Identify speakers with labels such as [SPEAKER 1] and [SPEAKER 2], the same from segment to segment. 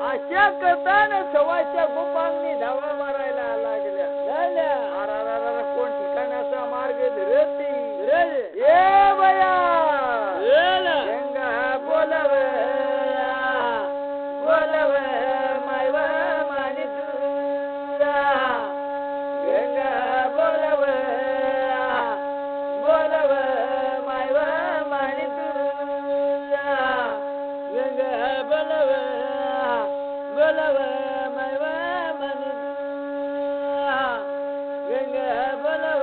[SPEAKER 1] अशा करताना सवाशा गोपांनी धावा मारायला लागल्या. कोण ठिकाणाचा मार्ग धरती ये बया गंगा बोलव बोलव मायव मानी तुला गंगा बोलव बोलव मायव मानी तुला गंगा बोलव बोलव मायव मानी तुला गंगा बोलव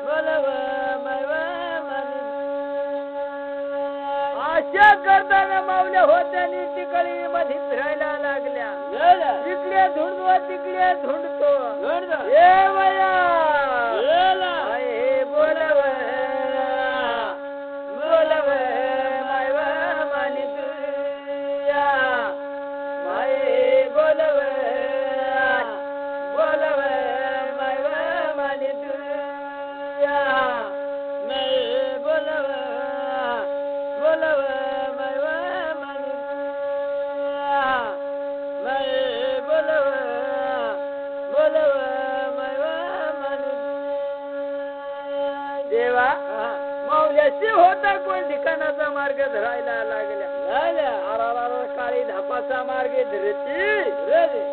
[SPEAKER 1] बोलव मायव मानी अशा करताना मावल्या होत्या नी तिकडे मध्ये फिरायला लागल्या. इकडे धुंडतो तिकडे धुंडतो ए बया बोलव बोलव मायव मानी तुया माये बोलव बोलव मायव मानी तुया माये बोलव बोलव मायव मानी तुया माये बोलव बोलव मायव मानी देवा मावल्याशी होता कोण ठिकाणाचा मार्ग धरायला लागल्या. काळी धापाचा मार्ग धरती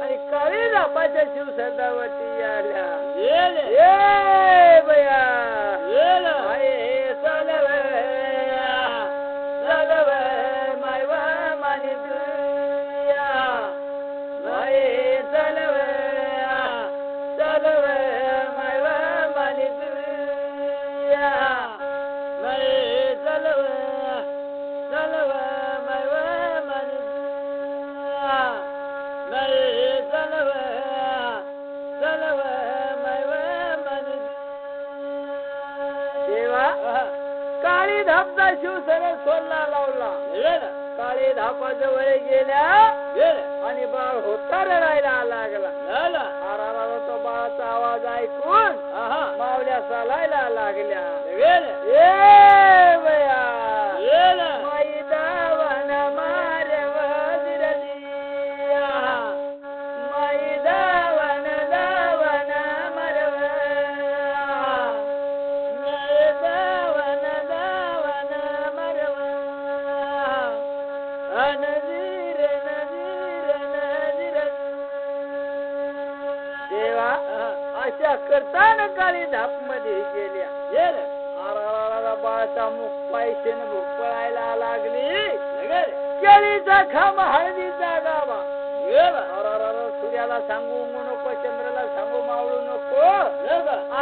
[SPEAKER 1] आणि काळी धापाच्या शिव सदावती आल्या. ये बया चालव चालव मायव मानी तुया माये चालव चालव मायव मानी तुया माये चालव चालव मायव मानी तुया माये चालव चालव मायव मानी देवा काळी धापचा शिव सरळ सोडला लावला. काळी धापा जवळ गेल्या आणि बाळ होता रडायला लागला. तो बाळाचा आवाज ऐकून मावल्या चालायला लागल्या. ए बया माई दावन मारव दिरदिया माई दावन दावन मरव माई दावन दावन मरव नजीर नजीर नजीर देवा अशा करताना काळी धाप मध्ये गेल्या. बाळाचा मुख पैसेन भुकळायला लागली. केळीचा खांब हळदीचा गावा सूर्याला सांगू नको चंद्राला सांगू मावळू नको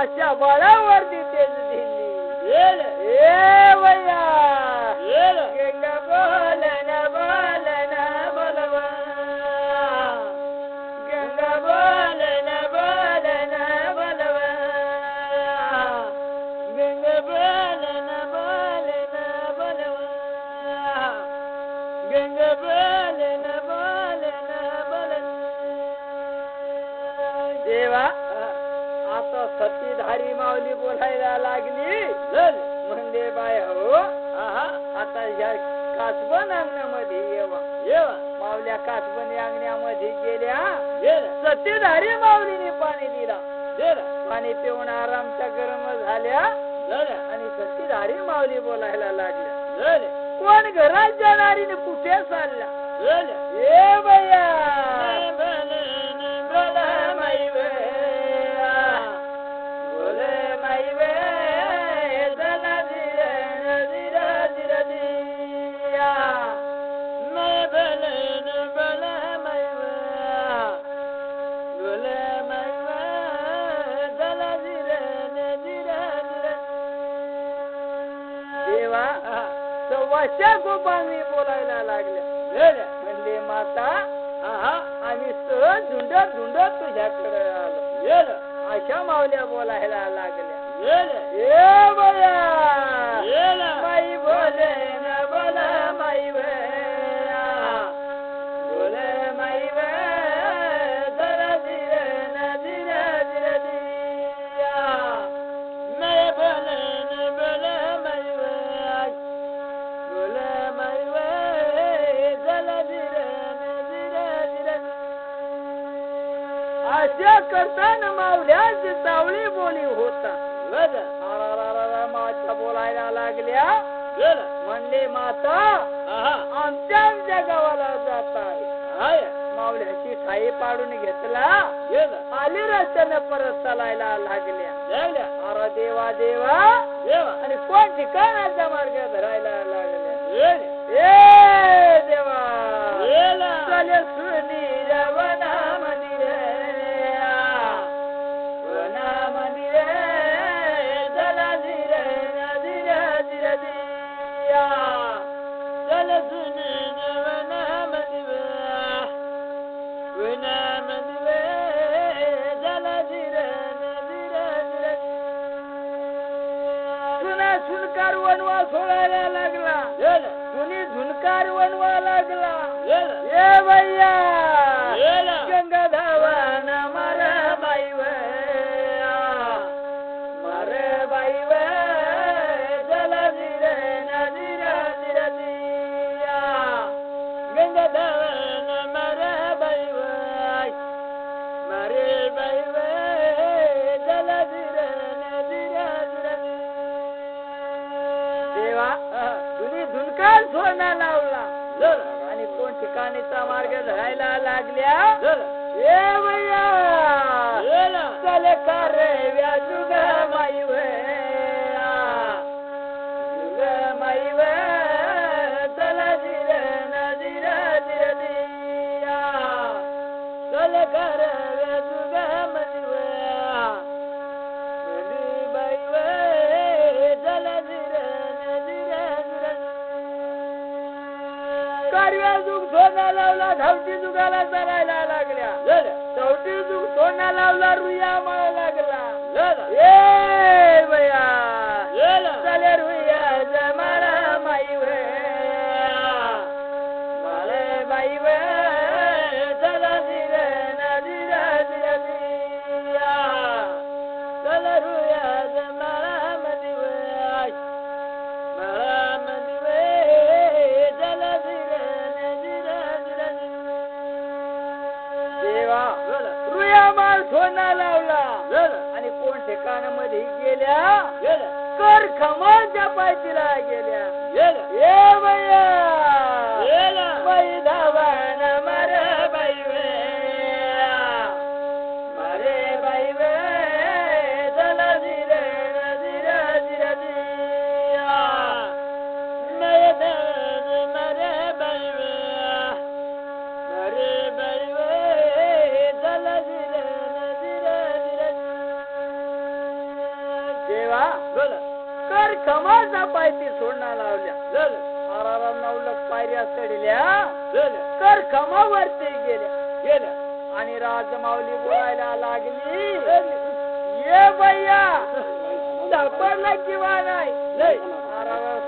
[SPEAKER 1] अशा बाळावरती तेज दिली. ए वया गंगा बोलन बोलन बोलव गंगा बोलन बोलन बोलव गंगा बोलन बोलन बोलव गंगा बोलन बोलन बोलन देवा आता सतीधारी माऊली बोलायला लागली. म्हणजे बाय हो आता या कासबन अंगणामध्ये येवा. माऊल्या कासबन अंगणामध्ये गेल्या. सतीधारी माऊलीने पाणी दिला. पाणी पिऊन आरामच्या गरम झाल्या आणि सतीधारी माऊली बोलायला लागल्या. कोण घरात जाणारीने कुठे चालल्या. ए बया बोला माई वे बोले माई वे जला दिरा दिरा दिरा दिया मैं बोले बोला माई वे बोले माई वे जला दिरा दिरा दिरा देवा सव्वाशा गोपांनी बोलायला लागल्या. म्हणले माता आम्ही सहज धुंडत धुंडत तुझ्याकडे आलो. अशा मावल्या बोलायला लागल्या. ए बया माई बोले न बोला माई वे बोले माई वे जरा धीरे न धीरे धीरे दिया मैं बोले न बोले माई वे बोले माई वे जरा धीरे तपस्या करताना मावल्याची सावळी बोली होता माता बोलायला लागल्या म्हणले माता आमच्या गावाला जात आहे मावल्याची ठाई पाडून घेतला आली रस्त्याने परत चालायला लागल्या अरे देवा देवा आणि कोण ठिकाणाचा मार्ग धरायला लागल्या ए देवा चले सुनीर वना मंदिर वना मंदिर चला धीर धीर धीर दिया चल सुनीर वना मंदिर वना मंदिर चला धीर धीर धीर सुना सुनकार वनवा सोडायला लागला सुनी झुनकार वनवा लागला ये भैया गंगा धावन मर बाई जल धीर नदीर धीर दिया गंगा धावन मर बाई जल धीर नदीर धीर देवा तुम्ही झुनकार सोडणं लावला आणि कोण ठिकाणीचा मार्ग धरायला लागल्या ए भैया चल कर व्याजुग माई चल धीर नदीर धीर दिया चल कर व्याजुग चल धीर जुग सोना लावला धावती जुगाला चालायला लागल्या चौथी जुग सोना लावला रुया मला लागला ए भैया चले रुया जमाला माई माले बाई चला धीर नदीर धीर दिया चल रुया जमाला मदी मला मदी चल धीर देवा रुया माल सोना लावला आणि कोण ठिकाणामध्ये गेल्या कर खमाच्या पायतीला गेल्या ए भैया बाई धावन मर बाई मरे बाई चल धीर धीर धीर दिया नय धन मरे बाई मरे बाई चल धीर धीर धीर देवा कर खमाचा पायती सोडणं लावल्या नवलक पायऱ्या चढल्या कर खमावरती गेल्या आणि राजमाऊली बोलायला लागली ये भैया सापडला किंवा नाही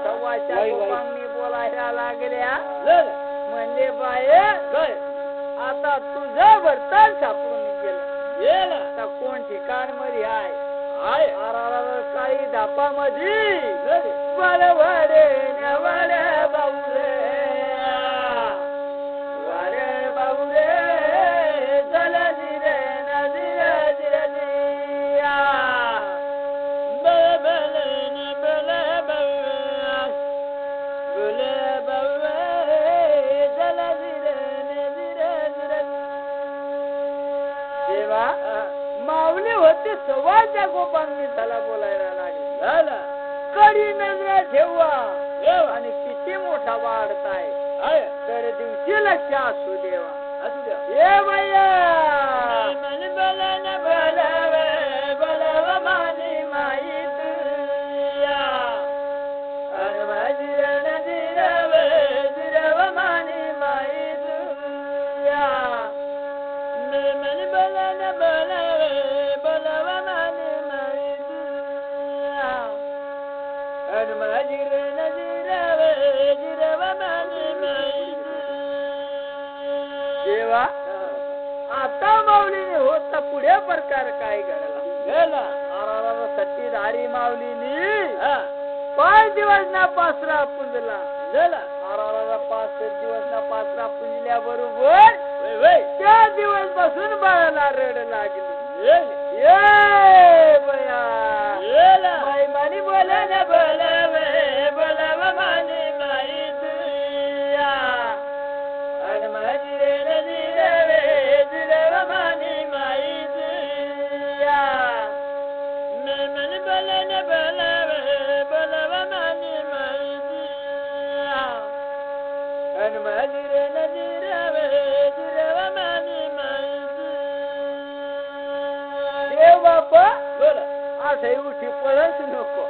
[SPEAKER 1] सव्वाच्या गोपांनी बोलायला लागल्या म्हणले बाये आता तुझं वर्तन सापडून गेलं आता कोण ठिकाण मध्ये आहे काही धापामध्ये वडे वडे बाऊरे वडे बाऊरे चल धीर नदीर धीर दिया बले बले बले बले चल धीर नदीर धीर देवा माऊली होती सव्वाच्या गोपांनी त्याला बोलायला लागली कडी नजरा ठेवा आणि किती मोठा वाढताय तर दिवशी लक्ष असू देवा असू द्या ए भैया मन बलन बलवे बलव मानी माई तुया अनमजिर नजिरवे जिरव मानी माई तुया मन बलन बलवे बलव मानी माई तुया अनमजिर नजिरवे जिरव मानी माई देवा आता माऊलीने होता पुढे प्रकार काय घडला सतीधारी माऊलीने 5 दिवस ना पासरा पुंजला 5 दिवस ना पासरा पुंजल्या बरोबर त्या दिवस पासून बाळाला रड लागली. ये बया माई मानी बोला ना बोलावे बोलाव मानी माई तुया आणि माझी रे जिरवे जिरव मानी माई तुया मन बोला ना बोलावे बोलाव मानी माई तुया आणि माझी रे जिरवे जिरव मानी माई देव बापा बोला असं उठी पळत नको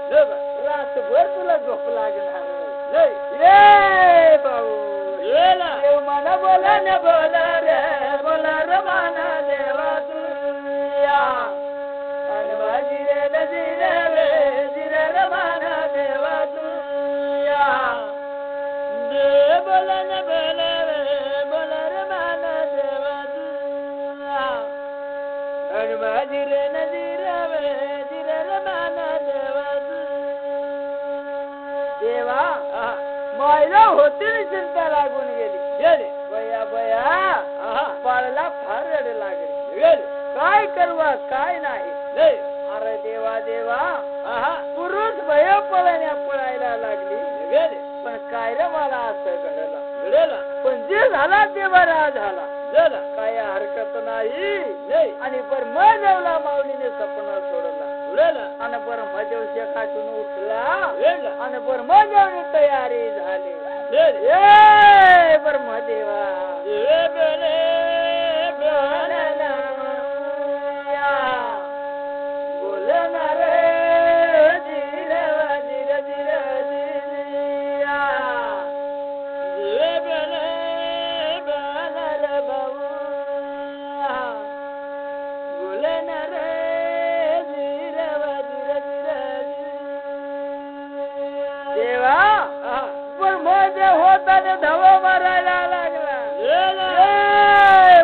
[SPEAKER 1] रातभर तुला झोप लागणार नाही. भाऊ देव मला बोला न बोला रे बोला र माना देवा तुया आणि माझी रे जिरवे जिरे र माना देवा तुया दे बोला न बोला रे बोला र माना देवा तुया आणि माझी रे जिरवे जिरे र माना देवा देवा मायला होती चिंता लागून गेली. बया बया बाळाला फार रड लागली. काय करवा काय नाही. अरे देवा देवा पुरुष भय पळण्या पळायला लागली. पण काय रे मला असं घडलं पण जे झाला ते बरा झाला. काय हरकत नाही. आणि ब्रह्मदेवला माऊलीने सपना सोडला आणि ब्रह्मदेव शेकातून उठला आणि ब्रह्मदेवने तयारी झाली. ब्रह्मदेवा बोलणार जिरवा जिर जिर जिरिया बोलणार बाबू बोलणार देवा ब्रह्मदेव होता धवा मारायला लागला.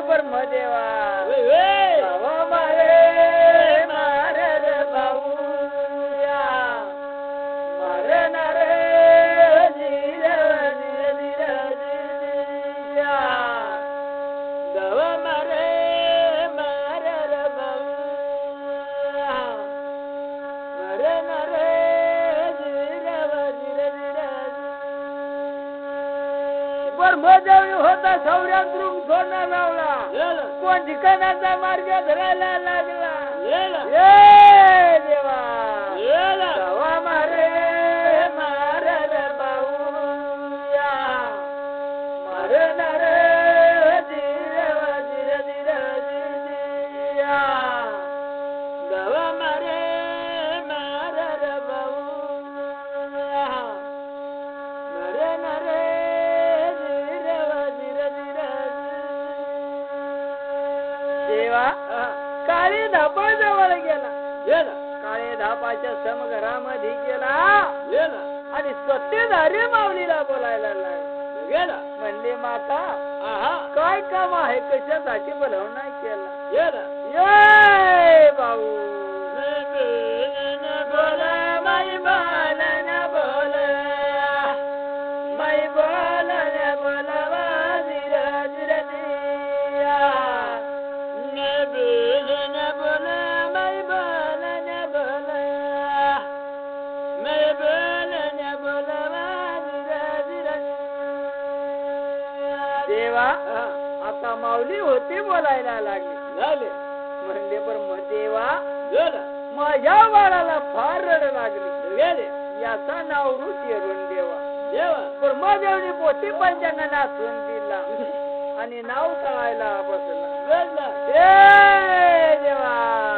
[SPEAKER 1] ब्रह्मदेवा धवा मारे मारे रे बाबूया मारणार जिरवा जिर जिर जिरिया धवा मारे मारे रे बाबूया मारणार ब्रह्मदेव होता सौर्यात रूम सोडणार लावला. कोण ठिकाणाचा मार्ग धरायला लागला. देवा धवा मारे मारे रे बाबूया मारणार जिरवा जिर जिर जिरिया धवा मारे मारे रे बाबूया मारणार देवा काळी धापा जवळ गेला. काळे धापाच्या समघरामध्ये गेला आणि सत्यधारी माऊलीला बोलायला लागला. म्हणले माता काय काम आहे कशासाठी बोलावणा केला. ये भाऊ बोला माई बोला न बोला माई बोला न बोलावा जिर जिर जिया न बोला माई बोला न बोला माई बोला न बोलावा जिर जिर देवा आता माऊली होती बोलायला लागली. म्हणले ब्रह्मदेवा माझ्या बाळाला फार रड लागली. याचा नाव ऋषीरून देवा ब्रह्मदेवनी पोटी पंचांना नाचून दिला आणि नाव तळायला बसला. देवा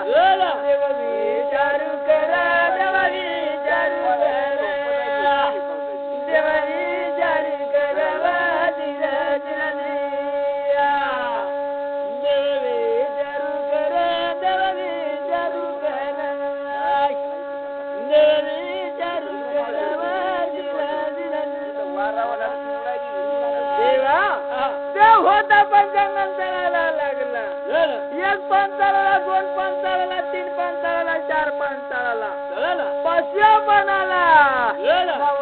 [SPEAKER 1] देवा विचारू करा देवा विचारू करा देवा विचारू करा जिर जिर जिया देवा विचारू करा देवा विचारू करा देवा विचारू करा जिर जिर देवा देव होता पंचांगाला लागला. एक पंचाळाला दोन पंचाळाला तीन पंचाळाला चार पंचाळाला पाचव्या बनाला नवगाव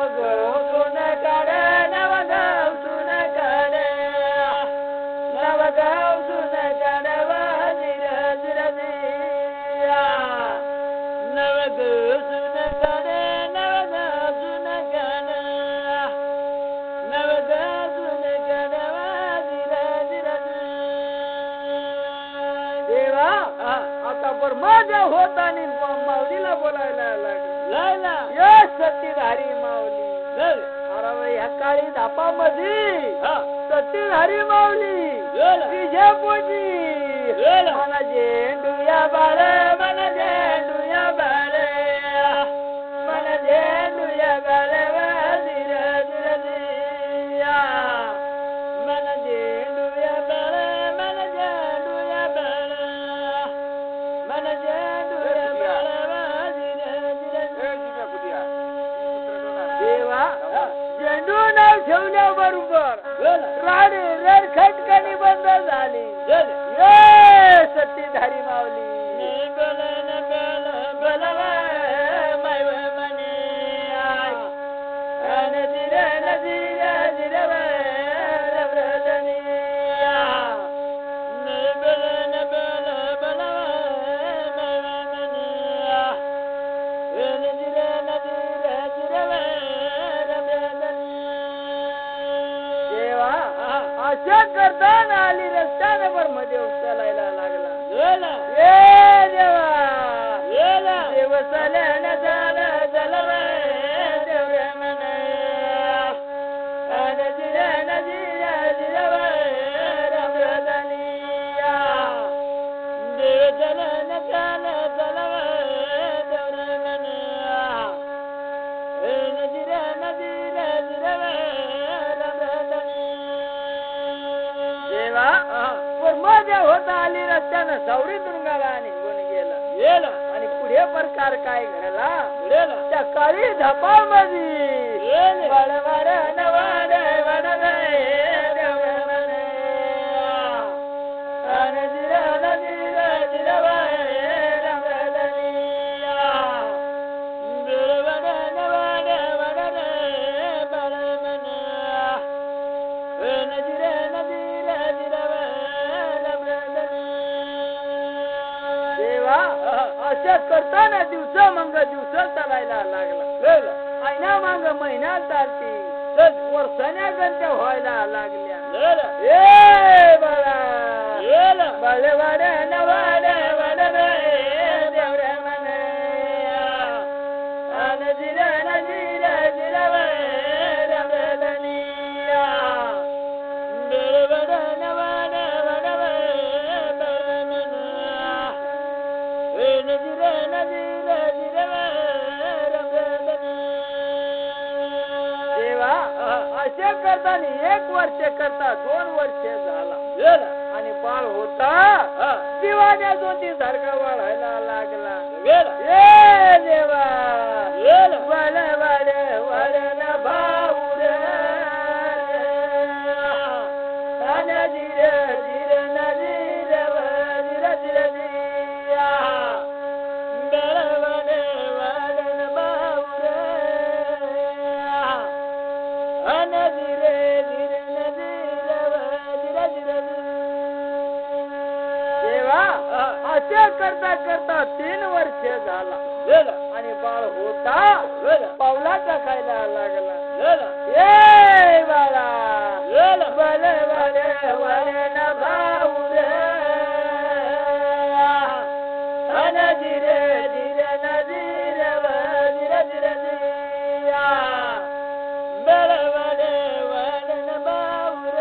[SPEAKER 1] सोन काढ नवगाव सोन काढ नवगाव आता बरमाजा होत आणि माऊलीला बोलायला लागला ये सतीधारी माऊली अरे ह्या काळी धापामध्ये सतीधारी माऊली तुझ्या पोटी मला झेंडूया बाळ मला झेंडूया बाळ मला झेंडूया बाळ झेंडू नाव ठेवल्याबरोबर राणे रेड खटकणी बंद झाली सतीधारी माऊली अशा करताना आली रस्त्याने मध्ये चालायला लागला ए देवा देव चाल्यानं झालं जलव देवरे म्हणे नजिरा नजिरा जिरव रमरदनिया देव चलन झालं जलव देवरे म्हणे नजिरा नजिरा जिरव मजा होता आली रस्त्यानं सावरी दुर्गाला निघून गेला आणि पुढे प्रकार काय घडला त्या काळी धपामध्ये वाडवाड नवाड वाडवाड अशा करताना दिवस मंग दिवस चालायला लागला आईना मांग महिना चालती वर्षाच्या गंत्या व्हायला लागल्या ए बाळा बाळवाड नवाड वाड देवरे म्हणे नजिरा नजिरा जिरव रमरदनिया बेळवड नवाड वाड असे करताना 1 वर्ष करता 2 वर्ष झाला आणि बाळ होता दिवाण्या ज्योती सारखा वाढायला लागला ए देवा वाड वाड वाडन भाऊर नजीर जिर नजीर जिर जिर जिया असे करता करता 3 वर्ष झाला आणि बाळ होता पावला टाकायला लागला ए बाळा बल बल वळण भाऊर नजीर जिर नजीर जिर जिर जिया बळवड वळण भाऊर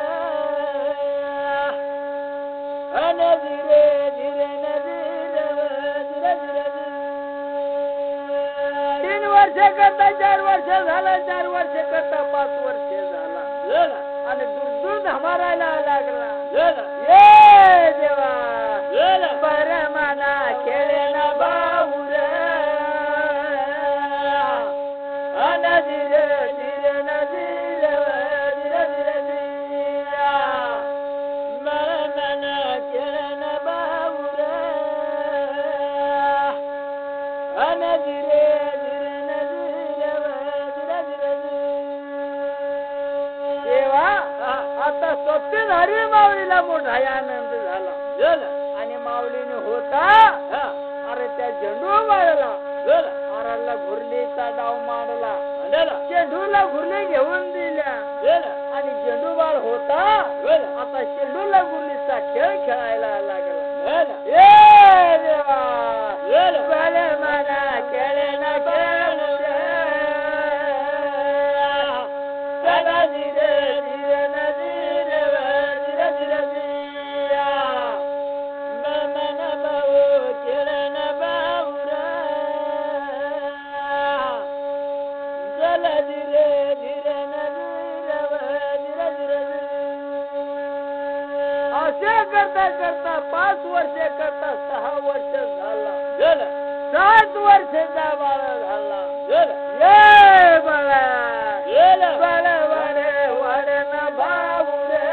[SPEAKER 1] नजीर जिर नजीर जिर जिर 3 वर्ष करता 4 वर्ष झाला 4 वर्ष करता 5 वर्ष झाला आणि दूर धमारायला लागला ये देवा परमाना खेळेन भाऊर नजीर जिर नजीर जिर जिर जिया परमाना खेळेन भाऊर नजीर जिर नजीर जिर जिर देवा आता सत्यधारी माऊलीला मोठा आनंद झाला आणि माऊलीने होता अरे त्या झेंडू मारला आराला घुरलीचा डाव मांडला चेंडूला घुरली घेऊन दिल्या आणि झेंडू बाळ होता आता चेंडूला घुरलीचा खेळ खेळायला लागला ये देवा भले मना केले न केले सदा धीरे धीरे न धीरे धीरे धीरे दिया मन बहु केले न बाहुरा चल धीरे धीरे न धीरे धीरे असे करता करता 5 वर्ष करता 6 वर्ष झाला 7 वर्षाचा बाळा झाला ये बाळा बाळा वाडे वाडे न भाऊ रे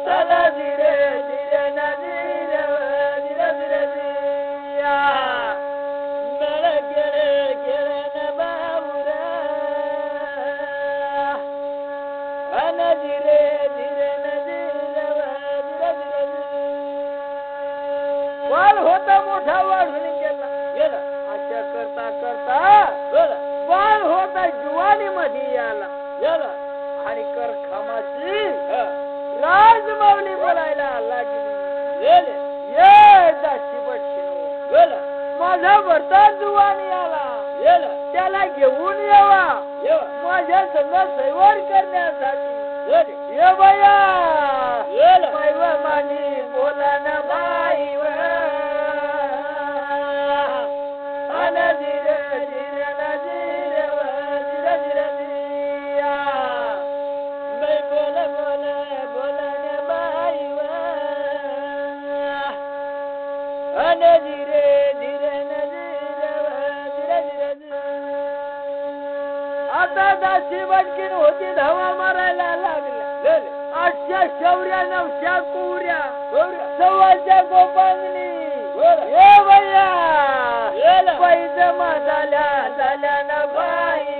[SPEAKER 1] चला धीरे धीरे न धीरे धीरे धीरे दिया मेळ गेले गेले न भाऊ रे अन धीरे धीरे न धीरे धीरे धीरे वाल होता मोठा वाढून गेला अशा करता करता वाल होता जुवानी मध्ये आला आणि कर खामाची राजमाऊली बोलायला लागली ये दाशी बटशीनो माझा भरता जुवानी आला त्याला घेऊन यावा माझ्या संग सैवार करण्यासाठी ये बया पैवा मानी बोला न बाई अन धीरे धीरे न धीरे धीरे धीरे दिया मैं बोल बोल बोल न बाई अन धीरे धीरे न धीरे धीरे धीरे आता दासी बटकीन होती धावा मारायला लागल्या 800 शौर्या 900 कुऱ्या 100 गोपांगणी ये भैया पैज झाल्या झाल्या न बाई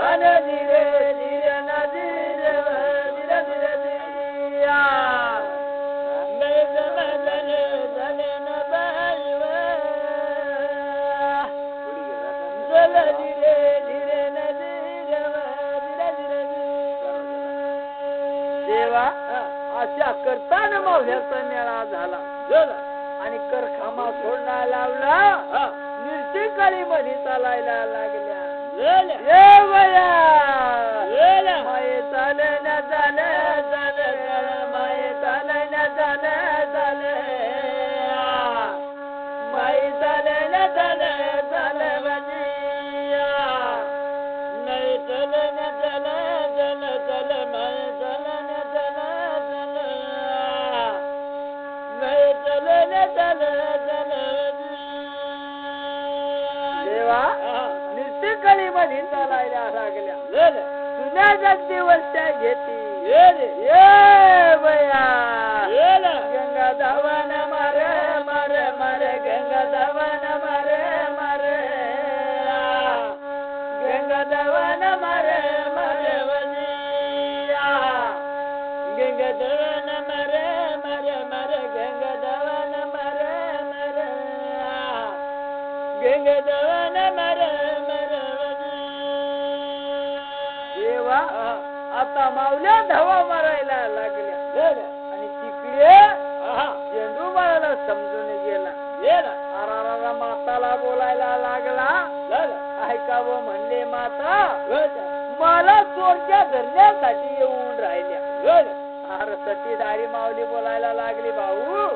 [SPEAKER 1] अन धीरे धीरे न धीरे धीरे धीरे दिया मैं झाले झाले न बाई चल धीरे धीरे न धीरे धीरे धीरे देवा अशा करताना मावल्याचा मेळा झाला आणि कर खामा सोडला लावला निर्तिकाळी मध्ये चालायला लागल्या ये बया माये चाले न चाले चाले माये चाले न चाले चाले माये चाले न चाले चाले बजिया नहीं चले न चले चले चले माये चले न चले चले नहीं चले न चले चले देवा नित्यकाळी मध्ये चालायला लागल्या जुन्या जगदीवरच्या घेती ये बया गंगा धावन मारे मारे मारे गंगा धावन मारे मारे गंगा धावन मारे मारे वजिया गंगा धावन मारे मारे मारे गंगा धावन मारे मारे गंगा धावन मारे मारे देवा आता मावल्या धावा मारायला लागल्या आणि तिकडे झेंडू बाळाला समजून गेला आरारा माताला बोलायला लागला ऐकावं म्हणले माता मला चोरच्या धरण्यासाठी येऊन राहिल्या अरे सतीदारी माऊली बोलायला लागली भाऊ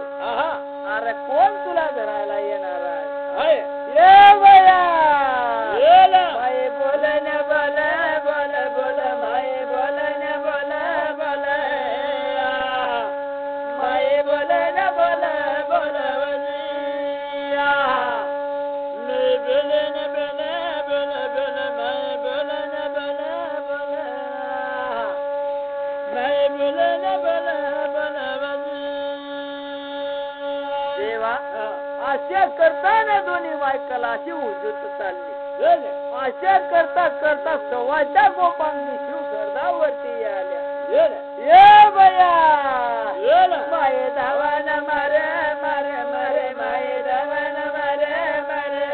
[SPEAKER 1] अरे कोण तुला धरायला येणार आहे ये बया माये बोल न बोल बोल बोल माये बोल न बोल बोल माये बोल न बोल बोल वजिया नहीं बोल न बोल बोल बोल माये बोल न बोल बोल माये बोल न बोल बोल देवा अशा करताना दोन्ही बायकाला अशी उजत चालली अशा करता करता सव्वाच्या गोपांनी शिवसरदावरती आल्या ये बया माये धावन मारे मारे मारे माये धावन मारे मारे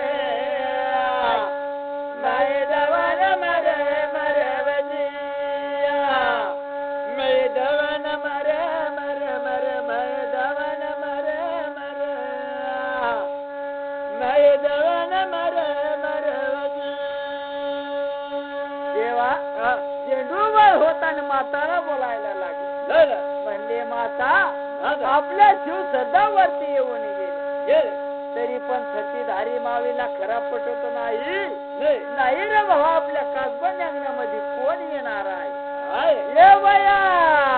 [SPEAKER 1] माये धावन मारे मारे वजिया झेंडूबाळ होताना माताला बोलायला लागले. म्हणले माता आपल्या शिव सदावरती येऊन गेले तरी पण सतीधारी मावीला खरा पटत नाही. नाही रे भावा आपल्या कासबन अंगणामध्ये कोण येणार आहे. ये बया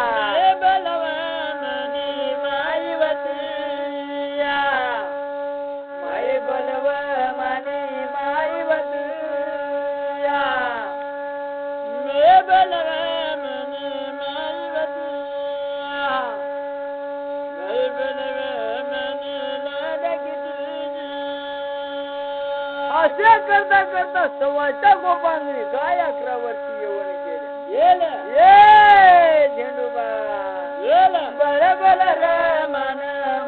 [SPEAKER 1] माई बलव माने माई बतिया मे बलव मने माई बतिया माई बलव मने लाडकी तुझी. असे करता करता सव्वाच्या गोपांगणी गाय 11 वर्षी येऊन गेल्या. ये झेंडूबा बळ बळ रे मन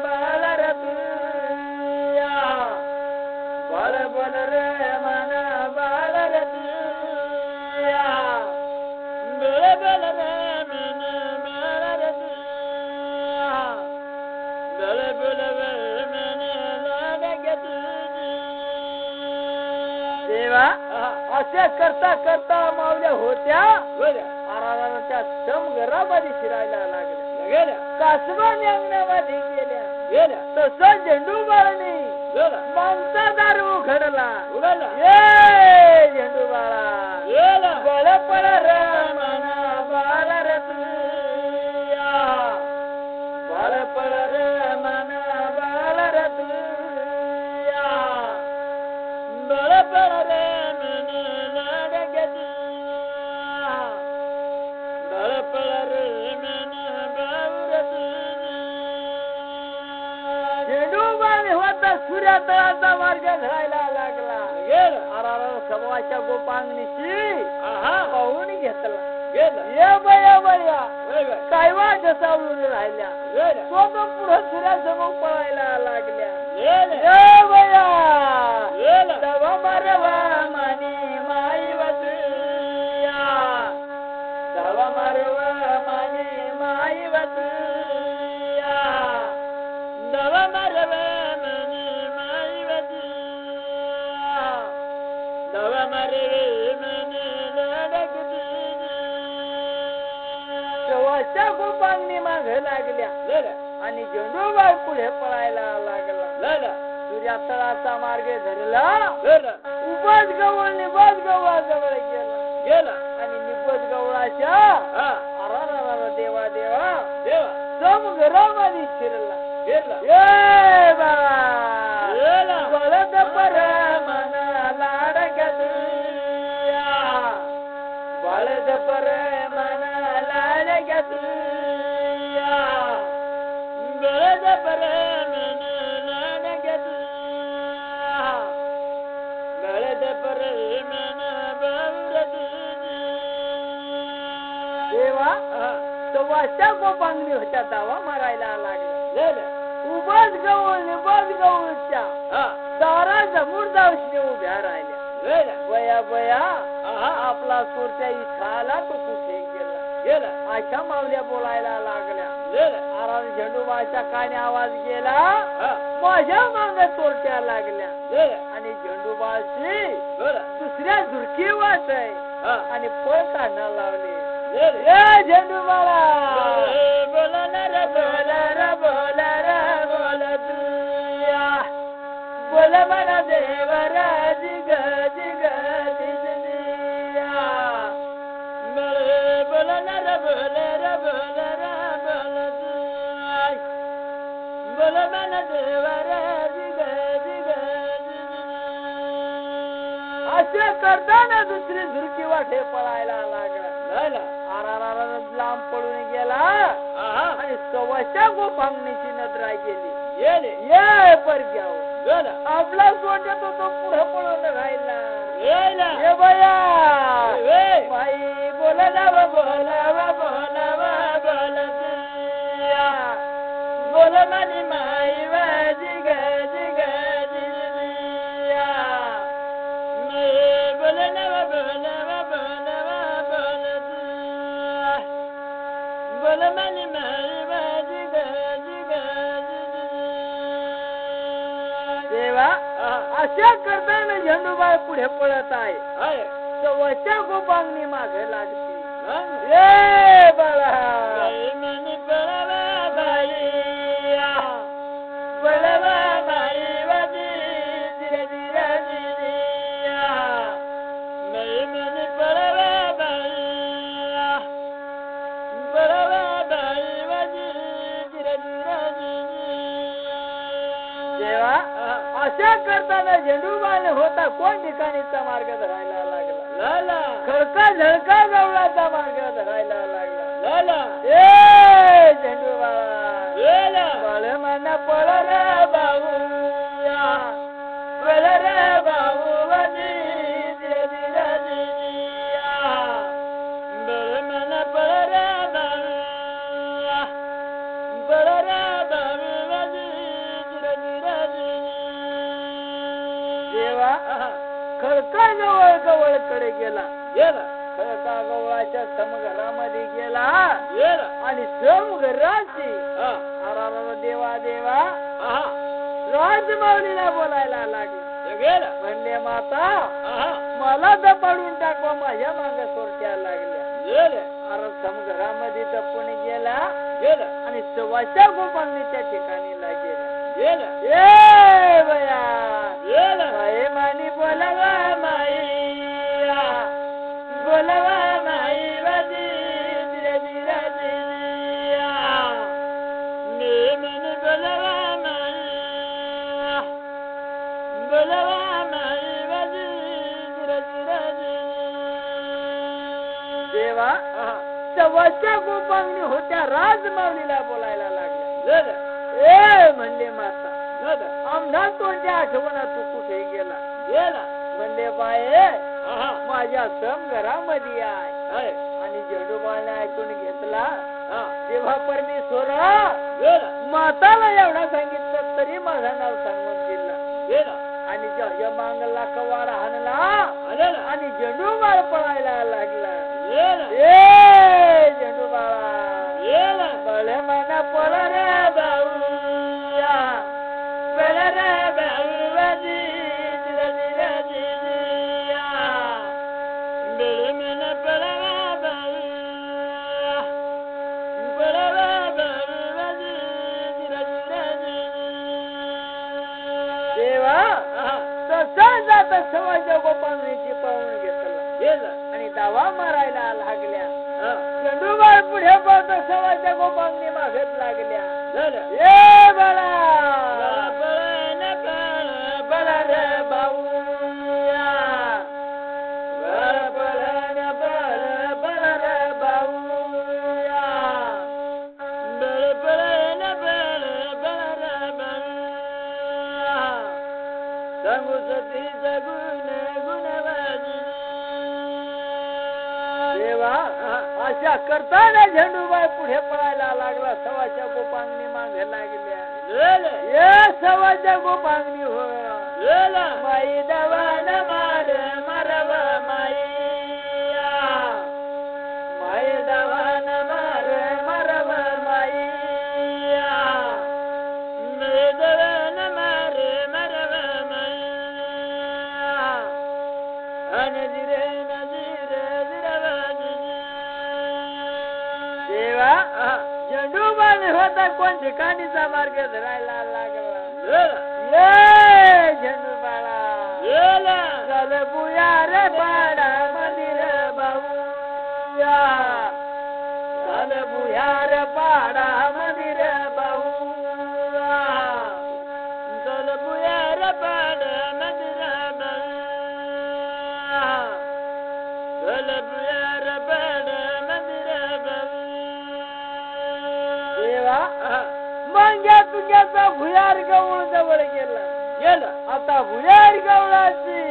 [SPEAKER 1] बाळ रे तुया बळ बळ रे मन बाळ रे तुया बळ बळ रे मन बाळ रे तुया बळ बळ रे मन लाडकी तुझी. देवा असे करता करता मावल्या होत्या आराराच्या समघरामध्ये शिरायला लागल्या. कासबाने अंगणामध्ये गेल्या तसं झेंडूबाळाने मांसादार उघडला. ये झेंडूबाळा बळ पळ रे मना बाळ रे तुया बळ पळ रे मना बाळ रे तुया बळ पळ रे सूर्या तळाचा मार्ग धरायला लागला. सव्वाच्या गोपांगणीशी पाहून घेतला. ये बया बया काय वाट सावळून राहिल्या तो तो पुढे सूर्यासमोर पळायला लागल्या. ये बया तवा मारवा मानी माई वतया तवा मारवा मानी माई वतया तवा मारवा गोपांगणी माग लागल्या आणि झेंडूबाळ पुढे पळायला लागला. सूर्या तळाचा मार्ग धरला. उभच गवळ निबज गवळाजवळ गेला आणि निबज गवळाच्या अरा देवा देवा सम घरामध्ये शिरला. ये बाळा बळद पर मना लाडक्या तुया बळद पर मना लाडक्या तुया बळद पर मना लाडक्या तुया बळद पर मना बावरा तुझी. देवा सव्वाच्या गोपांगणी होत्या दावा मारायला लागल्या. उभच गवळ निबज गवळच्या दारा जमून जाऊशी उभ्या राहिल्या. बया बया आपला चोरच्या इच्छाला तो कुठे गेला. अशा मावल्या बोलायला लागल्या. आराम झेंडूबाळच्या काने आवाज गेला. माझ्या माग चोरट्या लागल्या आणि झेंडूबाळची दुसऱ्या झुरकी वाट आहे आणि पळ काढणं लावले. झेंडूबाळा बोला रे बोला रे बोला रे बोला तुया बोल मला देवरा जिग जिग जिया बोला रे बोला रे बोला रे बोला तुया बोल मला देवरा जिग जिग असे करताना दुसरी झुरकी वाटे पळायला लागला. लांब पळून गेला आणि सव्वाच्या गोपांगणीची नजरा गेली. ये परग्याव आपला सोडत तो पुढे पळून राहिला. ये बया बाई बोलावा बोलावा बोलावा बोला तुया बोल माझी माई वाजी गजी गजी बोलनावा बोलावा बोलावा बोला तुया बोल माझी माई वाजी गजी गजी. देवा अशा करताना झेंडूबाळ पुढे पळत आहे. सव्वाच्या गोपांगणी मागे लागते ए बाळा
[SPEAKER 2] मनी पळवा बाईया
[SPEAKER 1] बळवा बाई वाजी धीरे धीरे जिया
[SPEAKER 2] मनी पळवा बाईया पळवा बाई वाजी धीरे धीरे
[SPEAKER 1] देवा अशा करताना झेंडूबाने होता कोण ठिकाणीचा मार्ग धरायला लागला
[SPEAKER 2] लाला
[SPEAKER 1] खडका झळका गवळाचा मार्ग धरायला लागला
[SPEAKER 2] लाला
[SPEAKER 1] ए झेंडूबाळा
[SPEAKER 2] लाला
[SPEAKER 1] पळ मन पळ रे भाऊया पळ रे भाऊ वजी धीरे धीरे जिया
[SPEAKER 2] बळ मन पळ रे बाईया पळ रे बाई वाजी धीरे धीरे
[SPEAKER 1] देवा खडका जवळ गवळकडे गेला
[SPEAKER 2] गेला
[SPEAKER 1] खडका गवळाच्या समघरामध्ये गेला
[SPEAKER 2] गेला
[SPEAKER 1] आणि समघराची
[SPEAKER 2] हा
[SPEAKER 1] अरे देवा देवा
[SPEAKER 2] आहा
[SPEAKER 1] राजमाऊलीला बोलायला लागले
[SPEAKER 2] गेला
[SPEAKER 1] म्हणले माता
[SPEAKER 2] आहा
[SPEAKER 1] मला दपाडून टाकवा माझ्या माग सोरट्या लागल्या
[SPEAKER 2] गेला
[SPEAKER 1] अरे समघरामध्ये दपून गेला
[SPEAKER 2] गेला
[SPEAKER 1] आणि सव्वाच्या गोपांनी त्या ठिकाणी लागेला
[SPEAKER 2] गेला
[SPEAKER 1] ए बया
[SPEAKER 2] गेला
[SPEAKER 1] माई मानी बोलवा माईया बोलवा माई वाजी धीरे धीरे जिया
[SPEAKER 2] मन बलवा माई बलवा माई वाजी धीरे धीरे
[SPEAKER 1] देवा सव्वाच्या गोपांनी होत्या राजमाऊलीला बोलायला लागल्या
[SPEAKER 2] गेला
[SPEAKER 1] ए म्हणले माता
[SPEAKER 2] गेला
[SPEAKER 1] आमना तोंडच्या आठवणा तू कुठे गेला
[SPEAKER 2] गेला
[SPEAKER 1] म्हणले बाये
[SPEAKER 2] आहा
[SPEAKER 1] माझ्या समघरामध्ये आहे
[SPEAKER 2] हाय
[SPEAKER 1] आणि झेंडूबाळने ऐकून घेतला
[SPEAKER 2] हा
[SPEAKER 1] तेव्हा परमेश्वर
[SPEAKER 2] गेला
[SPEAKER 1] माताला एवढा सांगितलं तरी माझा नाव सांगून दिला
[SPEAKER 2] गेला
[SPEAKER 1] आणि ज्या मांगला कवाड हाणला
[SPEAKER 2] आलेला
[SPEAKER 1] आणि झेंडूबाळ पळायला लागला
[SPEAKER 2] गेला
[SPEAKER 1] ए झेंडूबाळा
[SPEAKER 2] गेला
[SPEAKER 1] बळे मना पळ रे भाऊया पळ रे भाऊ वाजी धीरे धीरे जिया
[SPEAKER 2] बळ मन पळवा बाईया पळवा बाई वाजी धीरे धीरे
[SPEAKER 1] देवा
[SPEAKER 2] आहा
[SPEAKER 1] तसा जाता सवाच्या गोपांची पाहून घेतला
[SPEAKER 2] गेला
[SPEAKER 1] आणि दावा मारायला लागल्या
[SPEAKER 2] हा
[SPEAKER 1] झेंडूबाळ पुढे पळतो सवाच्या गोपांनी मागत लागल्या
[SPEAKER 2] झालं
[SPEAKER 1] ए बाळा
[SPEAKER 2] पळन पळ
[SPEAKER 1] बळ रे भाऊया बळ बळ बळ रे भाऊया
[SPEAKER 2] बळ पळन बळ बळ बळ
[SPEAKER 1] सांगू सती
[SPEAKER 2] गुण गुणवाजी
[SPEAKER 1] देवा अशा करताना झेंडूबाई पुढे पळायला लागला सवाच्या गोपांगणी मागे लागल्या
[SPEAKER 2] झालं
[SPEAKER 1] ये सवाच्या गोपांगणी हो
[SPEAKER 2] झालं
[SPEAKER 1] माई दवान मार मरव माईया माई दवान मार मरव माईया
[SPEAKER 2] मेदवन मार मरव मैया
[SPEAKER 1] आणि धीरे
[SPEAKER 2] नजीर विरवाजी
[SPEAKER 1] देवा झेंडूबाई होता कोण ठिकाणीचा मार्ग धरायला लागला
[SPEAKER 2] झालं
[SPEAKER 1] ये झेंडूबाळा
[SPEAKER 2] झालं
[SPEAKER 1] चल बुया रे पाडा मंदिर भाऊया चल बुया रे पाडा मंदिर भाऊया
[SPEAKER 2] चल बुयार पाड मंदिर चल बुयार पाड मंदिर
[SPEAKER 1] देवा मंग्या तुझ्याचा भुयार गवळ जवळ गेला
[SPEAKER 2] गेलं
[SPEAKER 1] आता भुयार गवळाची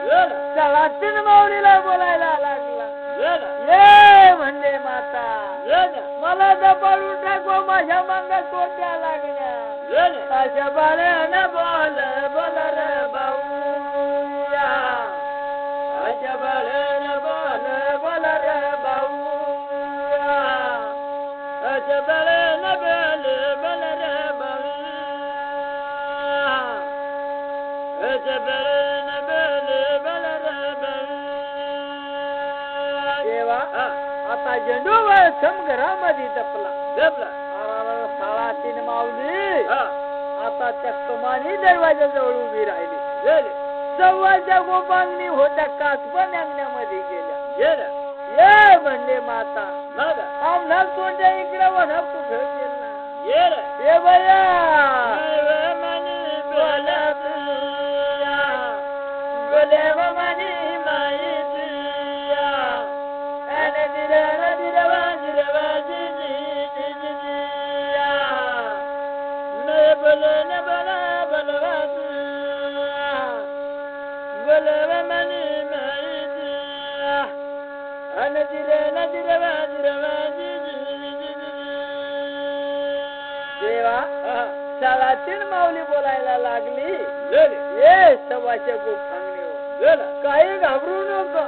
[SPEAKER 2] गेलं
[SPEAKER 1] चलातीन माऊलीला बोलायला लागला
[SPEAKER 2] गेलं
[SPEAKER 1] ये म्हणले माता
[SPEAKER 2] गेलं
[SPEAKER 1] मला दबाडून टाकवा माझ्या मांगा तोट्या लागल्या
[SPEAKER 2] गेलं
[SPEAKER 1] अशा बाळ्यानं बोल बोल रे भाऊया अशा बाळ्यानं बोल बोल रे भाऊया अशा बाळ्यानं बोल बोल रे भाऊया अशा बाळ्यानं बोल बोल रे भाऊया आता झेंडूवर समघरामध्ये जपला साळा तीन माऊली आता त्या कमानी दरवाजा जवळ उभी राहिली. सव्वाच्या गोपांनी होत्या कासपण अंगण्यामध्ये गेल्या. ये म्हणले माता आम्हाला तोंड्या इकडे वना कुठं गेला ये बया देवा शाळातील माऊली बोलायला लागली. ये सवाच्या गोपांगणे काही घाबरू नको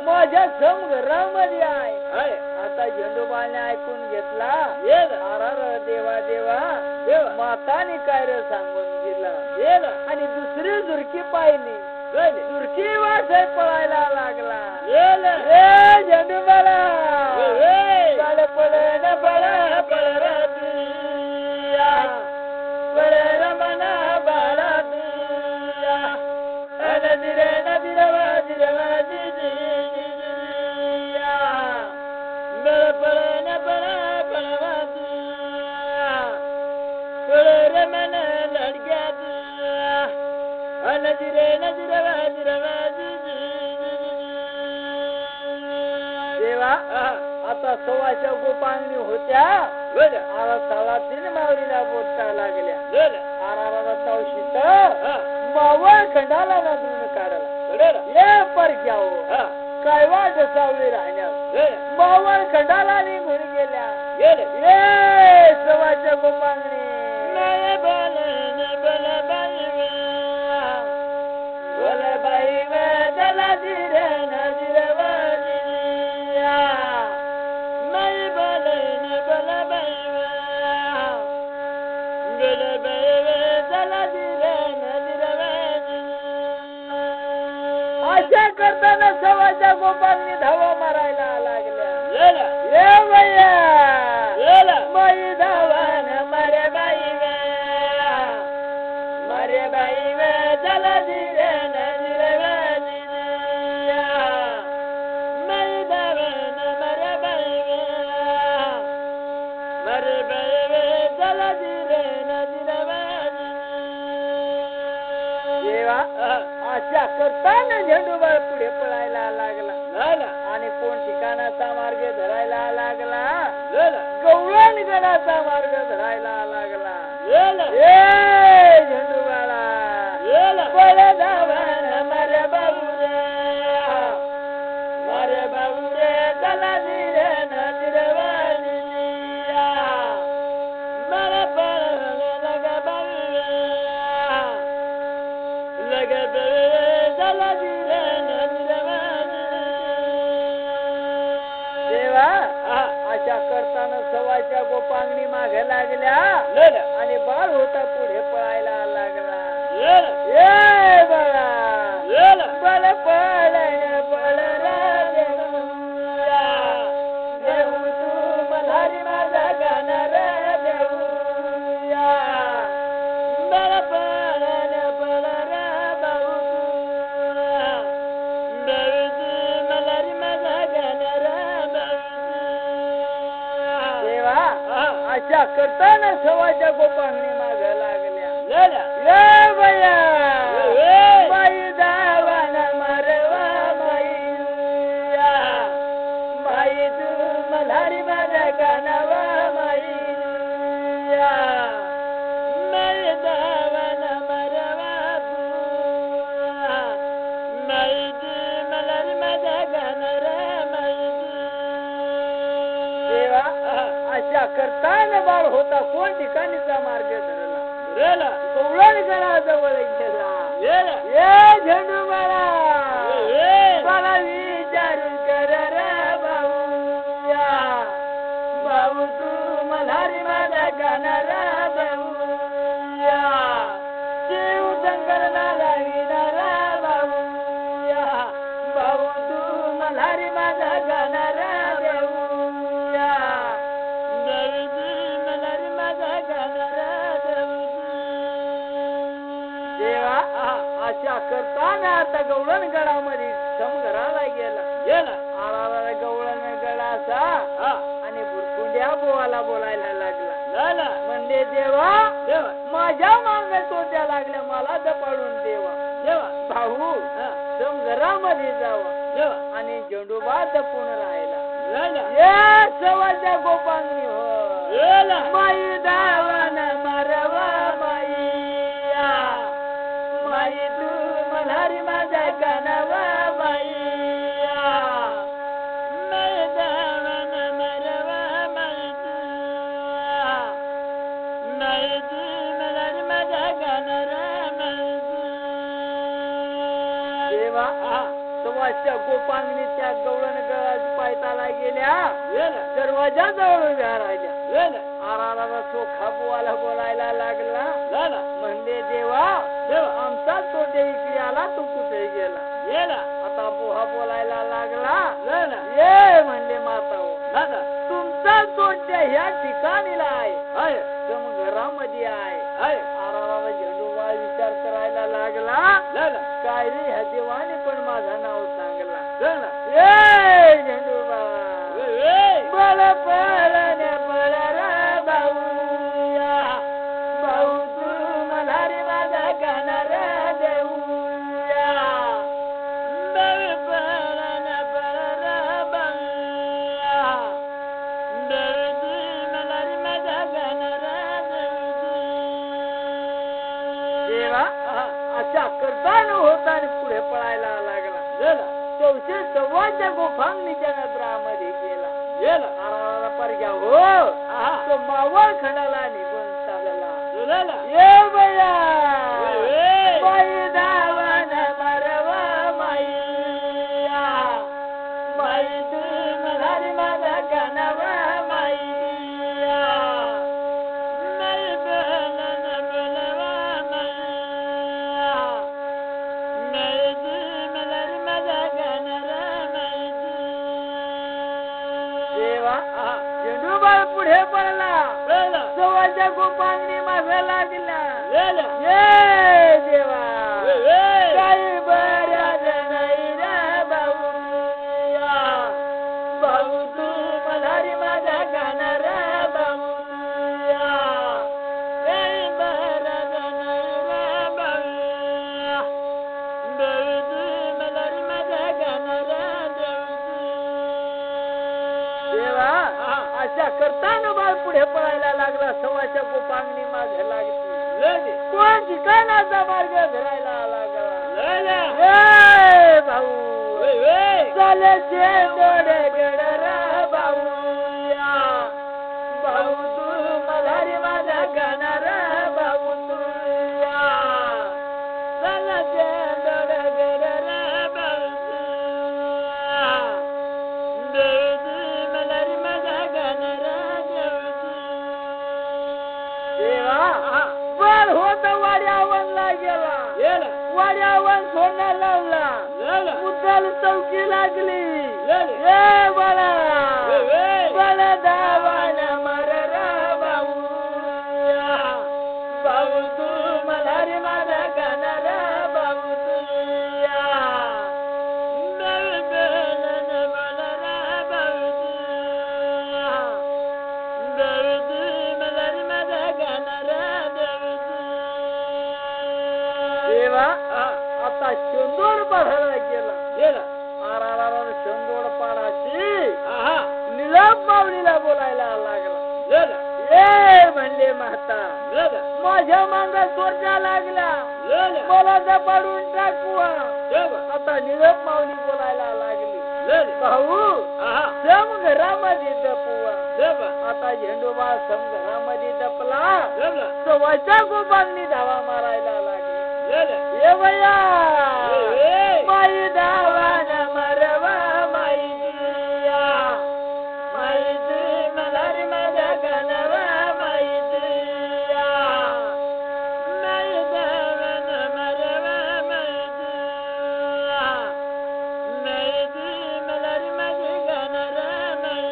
[SPEAKER 1] माझ्या समघरामध्ये आहे. आता झेंडूबाळने ऐकून घेतला. देवा देवा माताने काय रे सांगून दिला आणि दुसरी झुरकी पाहिली. झुरकी वासाय पळायला लागला. झेंडूबाळा पळ पळ न पळ पळ पळ रमना बाळा नदीरे नदीरवा दिरवा दिदी पळ न पळ पळवा पळ रमन लडक्यात नदीरे नदीरवा दिरवा दिदी. देवा आता सव्वाच्या गोपांगणी होत्या. साळातील माऊलीला बोलता लागल्या. तवशीत मावळ खंडाला नदून काढला. ये पर घ्याव काय वाट सावली राहण्यास मावळ खंडाला निघून गेल्या. ये सव्वाच्या गोपांगणी अशा करताना सव्वाच्या गोपांनी धावा मारायला लागल्या. ये भैया माई धावान मरे बाई वे चला धीरे नदीरे माई धावान मरे बाई वे चला धीरे नदीरे. देवा अशा करताना झेंडूबाळ पुढे पळायला लागला आणि कोण ठिकाणाचा मार्ग धरायला लागला. गवळणगडाचा मार्ग धरायला लागला. झेंडूबाळा पळ धावान मरे बाबू रे चला धीरे नदीरे मरे पळ लग बाबू देवा अशा करताना सव्वाच्या गोपांगणी मागे लागल्या आणि बाळ होता पुढे पळायला लागला. ये बाळा बळ पळ पळ देऊ तू मल्हारी माझा गाणार देऊया बळ पळ पळ मल्हारी माझा गाणार. देवा अशा करताना सव्वाच्या गोपांगणी माग लागल्या. ये बया बाई दावान मारवा माई तू मल्हारी माझा गाणावा माई दावान मारवा माई तू मल्हारी माझा गाणार देवा अशा करताना बाळ होता कोण ठिकाणीचा मार्ग धरला. गवळणगडाजवळ गेला. ये झेंडूबाळा मला विचारून कर भाऊ तू मल्हारी माझा गाणार शिव शंकरला लाविणार भाऊ तू मल्हारी माझा गाणार अशा करताना आता गवळण गडामध्ये समघराला गेला आराला गवळण गडा असा आणि बुरकुंड्या बोवाला बोलायला लागला म्हणले देवा माझ्या मागे तोट्या लागल्या मला दपाडून देवा भाऊ समघरामध्ये जावा आणि झेंडूबा दपून राहिला ये सवाच्या गोपांनी हो माई दावान मारवा माईया माई तू मल्हारी माझ्या कानावा माईया माई दावान मारवा माई तू मल्हारी माझ्या कानारा देवा सवाच्या गोपांगणी त्या गवळण गळाच्या पायताला गेल्या दरवाजा जवळ उभ्या राहिल्या आराला चोखा बुवाला बोलायला लागला म्हणले देवा आमचा तोटे इकडे आला तू कुठे गेला आता बुहा बोलायला लागला ये म्हणले माता हो तुमचा तोटे ह्या ठिकाणीला आहे घरामध्ये आहे आराला झेंडूबा विचार करायला लागला काय रे ह्या देवाने पण माझं नाव सांगला ए झेंडूबा बळ पळण पळ रे भाऊया भाऊ तू मल्हारी माझा गाणार देऊया बळ पळण पळ रे भाऊया बळ तू मल्हारी माझा गाणार देवा अशा करताना होता आणि पुढे पळायला लागला चौशे सव्वाच्या गोफांनी त्या नगरामध्ये गेला आराला परग्या हो तो मावळ खंडाला निघून चालला ये बया बाई दावान मारवा माईया बाई तू मल्हारी माझा कानावा माईया झेंडूबा पुढे पडला सवाच्या गोपांनी मागे लागला ये देवा काही बऱ्याच नाही रे भाऊया भाऊ तू मल्हारी माझा गाणार भाऊया काही बऱ्याच नाही रे भाऊया भाऊ तू मल्हारी माझा गाणार देवा अशा करताना बाळ पुढे पळायला लागला सवाच्या गोपांगणी मागे लागली कोण ठिकाणाचा मार्ग धरायला लागला भाऊ चाले दोडे गडरा भाऊया भाऊ तू मल्हारी माझा गाणार भाऊ तुया चाले दोडे गडरा भाऊया वर होत वाड्यावनला गेला वाड्यावन सोडण्याला लावला मुद्दाल चौकी लागली ए बळा बळ दावान मर भाऊया भाऊ तू मल्हारी माझा गाणार भाऊ तुया देवा आता शेंदोड पाडायला गेला आराला शेंदोड पाडाची निलाप माऊलीला बोलायला लागला ए म्हणले माता माझ्या मांगा चोरच्या लागला मला दपाडून टाकवा आता निलाप माऊली बोलायला लागली भाऊ सम घरामध्ये दपवा आता झेंडूबा सम घरामध्ये दपला सवाच्या गोपांनी धावा मारायला लागली ये बया माई दावान मरवा माईया माई तू मल्हारी माझा गानावा माई तुया माई दावान मरवा माई तुया माई तू मल्हारी माझा गानारा माई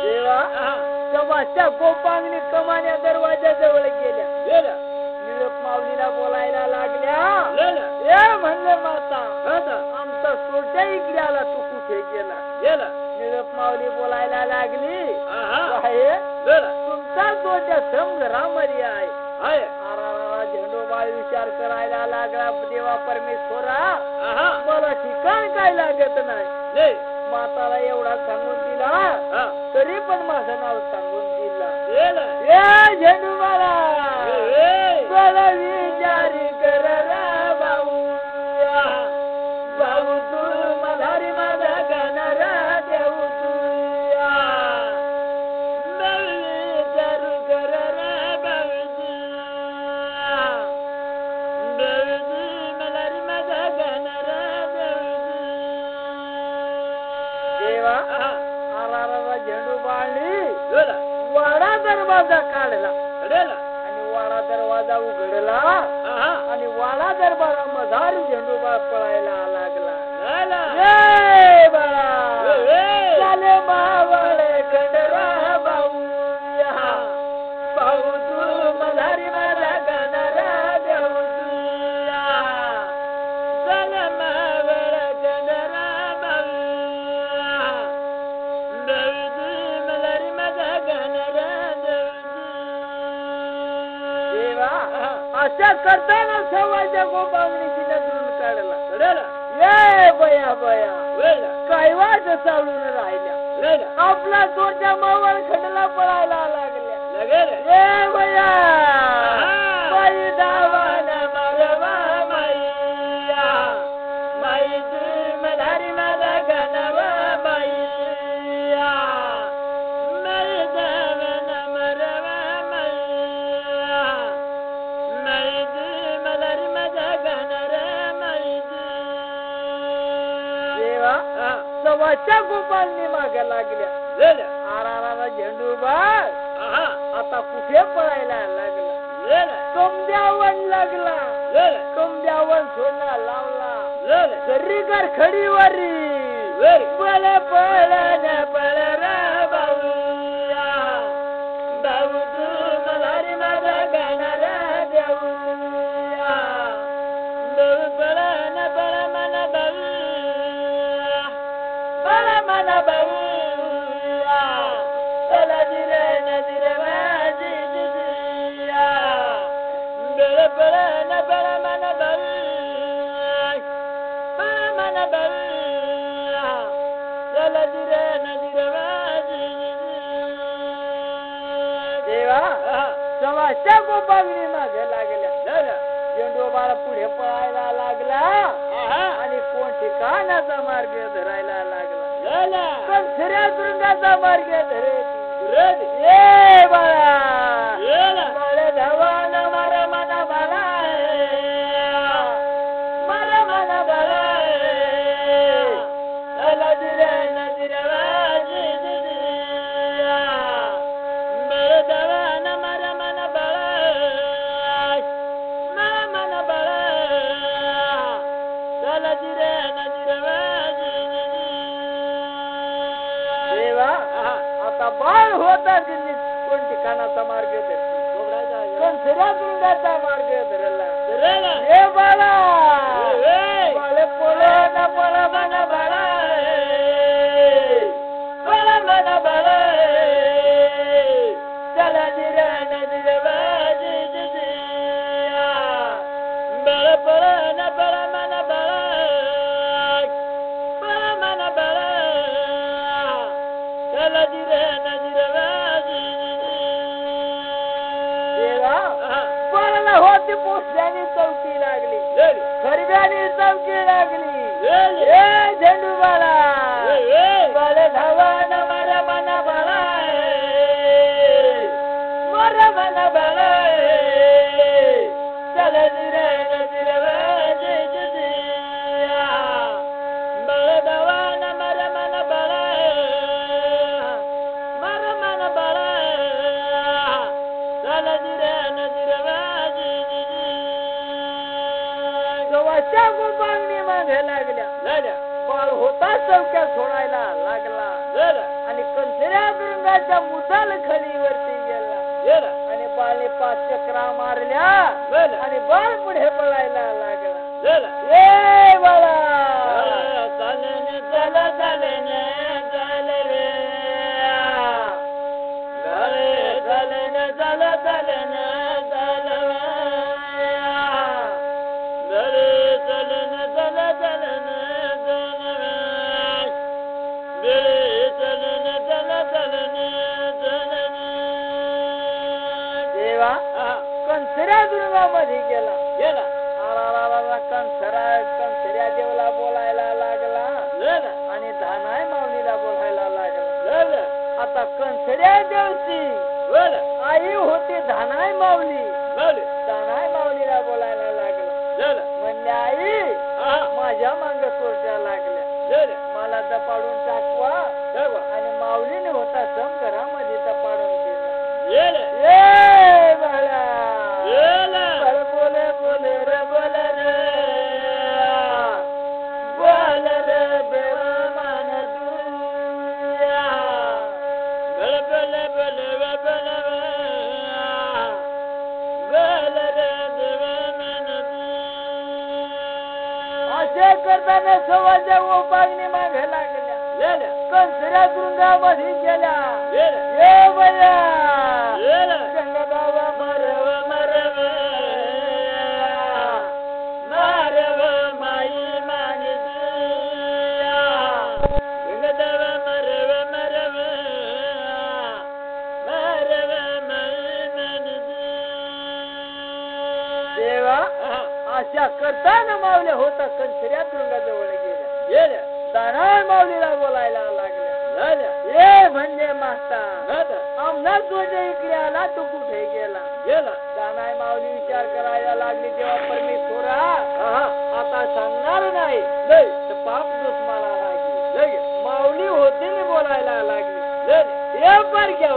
[SPEAKER 1] देवा सवाच्या गोपांगणी कमान्या दरवाजा जवळ गेल्या निरप माऊलीला बोलायला लागल्या
[SPEAKER 2] झालं
[SPEAKER 1] ए म्हणले माता
[SPEAKER 2] आता
[SPEAKER 1] आमचा सोट्या इकडे आला तू कुठे गेला
[SPEAKER 2] गेला
[SPEAKER 1] निरप माऊली बोलायला लागली
[SPEAKER 2] आहा
[SPEAKER 1] साहेब
[SPEAKER 2] झालं
[SPEAKER 1] तुमचा सोट्या समघरामध्ये आहे
[SPEAKER 2] आहे
[SPEAKER 1] आरारारा झेंडोबा विचार करायला लागला देवा परमेश्वरा
[SPEAKER 2] आहा
[SPEAKER 1] मला ठिकाण काय लागत नाही
[SPEAKER 2] नाही
[SPEAKER 1] माताला एवढा सांगून दिला
[SPEAKER 2] हा
[SPEAKER 1] तरी पण माझं नाव सांगून दिला
[SPEAKER 2] गेलं
[SPEAKER 1] ए झेंडूबाला
[SPEAKER 2] ए
[SPEAKER 1] मला विचार कर रे भाऊ भाऊ तू मधारी माझा गाणार देऊ तू
[SPEAKER 2] विचार कर रे बाबूजी बाबूजी मला रे माझा गाणार
[SPEAKER 1] देवा
[SPEAKER 2] आहा
[SPEAKER 1] आरारारा झेंडूबाळनी
[SPEAKER 2] झालं
[SPEAKER 1] वाडा दरवाजा काढला
[SPEAKER 2] गेला
[SPEAKER 1] आणि वाडा दरवाजा उघडला
[SPEAKER 2] आहा
[SPEAKER 1] आणि वाडा दरबारा मधार झेंडूबाळ पळायला लागला
[SPEAKER 2] झालं
[SPEAKER 1] ए बाळा
[SPEAKER 2] ए
[SPEAKER 1] चाले मावळे खंडरा भाऊ भाऊ तू मधारी माझा गाणारा देऊ
[SPEAKER 2] झालं मावळ गणरा बाबू बाबूजी मला रे माझा गाणारा
[SPEAKER 1] देवा अशा करताना सवाच्या गोपांगणीची नजरून काढला
[SPEAKER 2] गेला
[SPEAKER 1] ए बया बया
[SPEAKER 2] वेळा
[SPEAKER 1] कैवाच चालून राहिल्या
[SPEAKER 2] गेला
[SPEAKER 1] आपला तोच्या मावळ खंडला पळायला लागल्या
[SPEAKER 2] लगेल
[SPEAKER 1] ए बया
[SPEAKER 2] आहा.
[SPEAKER 1] बाई दावाना मारवा
[SPEAKER 2] माईया माई तू मधारी माझा गाणावा माईया माई दावन मरवा माईया माई तू मधारी माझा गाणारा माई
[SPEAKER 1] देवा सवाच्या गोपांनी मागे लागल्या
[SPEAKER 2] गेला
[SPEAKER 1] आराराला झेंडूबाळ
[SPEAKER 2] आहा
[SPEAKER 1] आता कुठे पळायला लागला
[SPEAKER 2] गेला
[SPEAKER 1] कमद्यावन लागला
[SPEAKER 2] गेला
[SPEAKER 1] कमद्यावन सोडला लावला
[SPEAKER 2] गेला
[SPEAKER 1] जरी कर खडीवरी
[SPEAKER 2] वेरी
[SPEAKER 1] बळ पळण पळ
[SPEAKER 2] रे बाबूया बाबू तू मला रे माझा गाणारा देऊया बाबू बळण बळ मन बाबूया बळ मन बाबूया चला दिरे नदिरे वाजी दिया बळ बळण बळ मन बाबूया बळ मन बाबूया चला दिरे नदिरे वाजी
[SPEAKER 1] देवा
[SPEAKER 2] आहा
[SPEAKER 1] सवाच्या गोपांनी मागे लागल्या
[SPEAKER 2] झालं
[SPEAKER 1] झेंडूबाळ पुढे पळायला लागला
[SPEAKER 2] आहा
[SPEAKER 1] आणि कोण ठिकाणाचा मार्ग धरायला लागला
[SPEAKER 2] झालं
[SPEAKER 1] पण खऱ्या शृंगाचा मार्ग धरे
[SPEAKER 2] रेड
[SPEAKER 1] ए बाळा
[SPEAKER 2] झालं
[SPEAKER 1] बाळे धवान मार मन बाळा मार मन बाळा
[SPEAKER 2] चला दिरे नदिरे वाजी दिया बळ दवान मर मन बळ मर मन बळ चला दिरे नदिरे वाजी
[SPEAKER 1] देवा
[SPEAKER 2] आहा
[SPEAKER 1] आता बाळ होता त्यांनी कोण ठिकाणाचा मार्ग धरला
[SPEAKER 2] घोबरायचा
[SPEAKER 1] कोण खऱ्या शृंगाचा मार्ग धरला
[SPEAKER 2] रेड
[SPEAKER 1] ए बाळा
[SPEAKER 2] ए
[SPEAKER 1] बाळे पोळे न पळ मन बाळा
[SPEAKER 2] बळ मन बळ चला दिरे नदिरे वाजी दिया बळ बळ न बळ मन बळ बळ मन बळ चला दिरे नदिरे वाजी
[SPEAKER 1] देवा
[SPEAKER 2] आहा
[SPEAKER 1] बाळाला होती पोसल्याने चौकी लागली
[SPEAKER 2] रेड
[SPEAKER 1] खरब्याने चौकी लागली
[SPEAKER 2] रेड
[SPEAKER 1] ए झेंडू बाळा
[SPEAKER 2] ए
[SPEAKER 1] बाळे धवन मर मन बाळा मर मन बाळा
[SPEAKER 2] चल दिरे नदिरे वाजी दिया बळ दवान मर मन बळ मर मन बळ चल दिरे नदिरे वाजी
[SPEAKER 1] गव्हाच्या गोपांनी मागे लागल्या
[SPEAKER 2] झालं
[SPEAKER 1] बाळ होता चौक्या सोडायला लागला
[SPEAKER 2] झालं
[SPEAKER 1] आणि कंसऱ्या मृंगाच्या मुदाल खडीवरती गेला
[SPEAKER 2] गेलं
[SPEAKER 1] आणि गोपाळने 5 चक्रा मारल्या आणि बाळ पुढे पळायला लागला. ए बाळा
[SPEAKER 2] चालन चल चालन चाल रे चालन चल चालन चाल चलन चल चालन
[SPEAKER 1] देवा कंसऱ्या दुर्गामध्ये गेला. कंसऱ्या देवला बोलायला लागला आणि धानाय माऊलीला बोलायला लागला. आता कंसऱ्या देवची आई होती धानाय माऊली. धानाय माऊलीला बोलायला लागला. म्हणले आई माझ्या मांग सोडल्या लागल्या, मला दपाडून टाकवा. आणि माऊलीने होता सम घरामध्ये दपाडून गेला. ये बाळा बोले बोले रे बोले रे बोल रे देवा मान दुनिया
[SPEAKER 2] बोल बोल बोल बोल बोल रे देवा मान दुनिया.
[SPEAKER 1] असे करताना सवाच्या उपागणी मागे लागल्या. कंसऱ्या तुरुंगामध्ये गेल्या. ये बया गंगाबाबा मरव मरव
[SPEAKER 2] मारव माई मानी दुनिया गंगादेवा मरव मरव मारव माई मानी दुनिया.
[SPEAKER 1] देवा अशा करताना माऊली होता कंसऱ्या तुरुंगाजवळ गेल्या. दानाळ माऊलीला बोलायला लागल्या. ये म्हणजे माता आमना तुझ्या इकडे आला, तू कुठे गेला? दानाळ माऊली विचार करायला लागली. तेव्हा परमेश्वरा आता सांगणार नाही तर पाप दोष मला लागली. माऊली होती बोलायला लागली. ये पर घ्या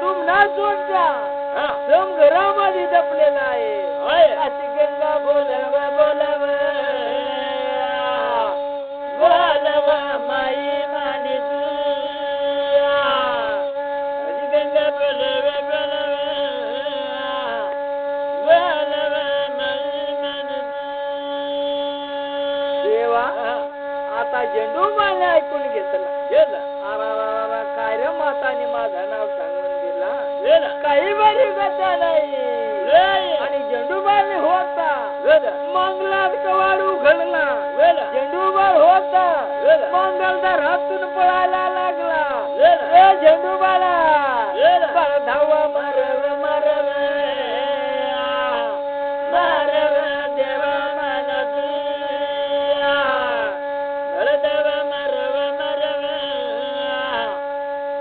[SPEAKER 1] तुम ना जोडता तुम घरामध्ये जपलेला आहे. अशी गंगा बोलव बोलव
[SPEAKER 2] बोलव माई मानी दुनिया गंगा बोलव बोलव बोलव माई मानी
[SPEAKER 1] देवा आता झेंडू माने ऐकून घेतला. काय रे माताने माझं नाव सांगून दिला. काही बरी गता नाही. आणि झेंडूबाळ होता मंगलात कवाड उघडला. झेंडूबाळ होता मंगलदार हातून पळायला लागला. झेंडूबाळा धावा मारव मारव
[SPEAKER 2] मारव देवा मान दुनिया देवा मारव मारव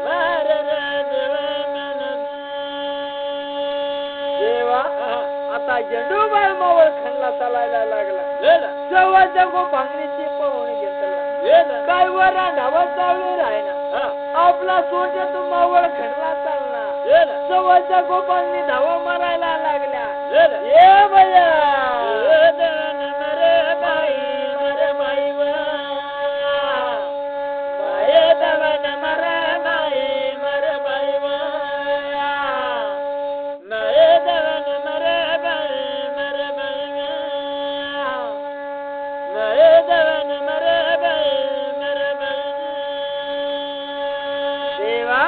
[SPEAKER 2] मारव देवा मान
[SPEAKER 1] देवा आता झेंडूबाळ मावळ खणला चालायला लागला. जवळच्या गोपांगणीची पळवून घेतला. काय वर ढावा चावले राहिना. आपला सोट्यातून मावळ खणला चालला. जवळच्या गोपांगणी धावा मारायला लागल्या. ये बया
[SPEAKER 2] मरे बाई मरे बाई वाये दवन मरे बाई मरे बाई वाये दवन मरे बाई मरे बाई वाये दवन मरे बाई मरे बाई.
[SPEAKER 1] देवा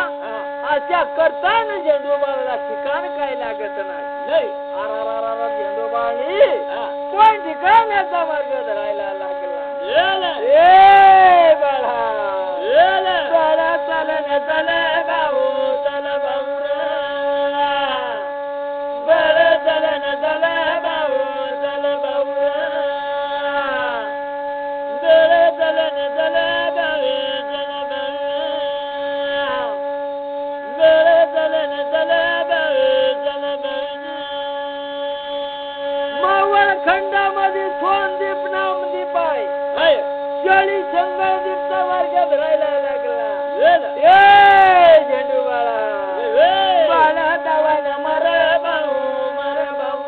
[SPEAKER 1] अशा करताना झेंडूबाळला ठिकाण काय लागत नाही. झेंडूबाळी कोण ठिकाणाचा मार्ग धरायला लागला. बाळा बाळा चालन चल भाऊ चल भाऊ
[SPEAKER 2] बळ चलन चल भाऊ चल भाऊ बळ चलन चल भाऊ चल भाऊ बळ चलन चल भाऊ चल भाऊ.
[SPEAKER 1] मावळ खंडामध्ये सोनदीप नामदीप आहे. जळी संगदीपचा मार्ग धरायला लागला. झेंडू बाळा बाळा दावान मर भाऊ मर भाऊ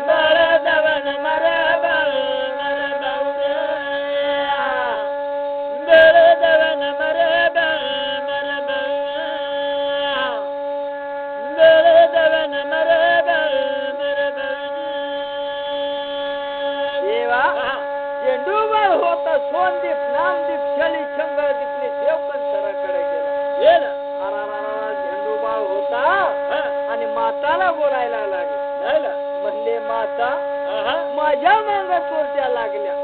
[SPEAKER 2] बळ दवन मर भाऊ मर भाऊ बळ दवन मर भाऊ मर भाऊ
[SPEAKER 1] झेंडूबाळ होता सोनदीप नामदीप शली शंकर दीपले देवकन सराकडे गेला झेंडूबाळ होता आणि माताला बोलायला लागला म्हणले माता माझ्या मांग चोरट्या लागल्या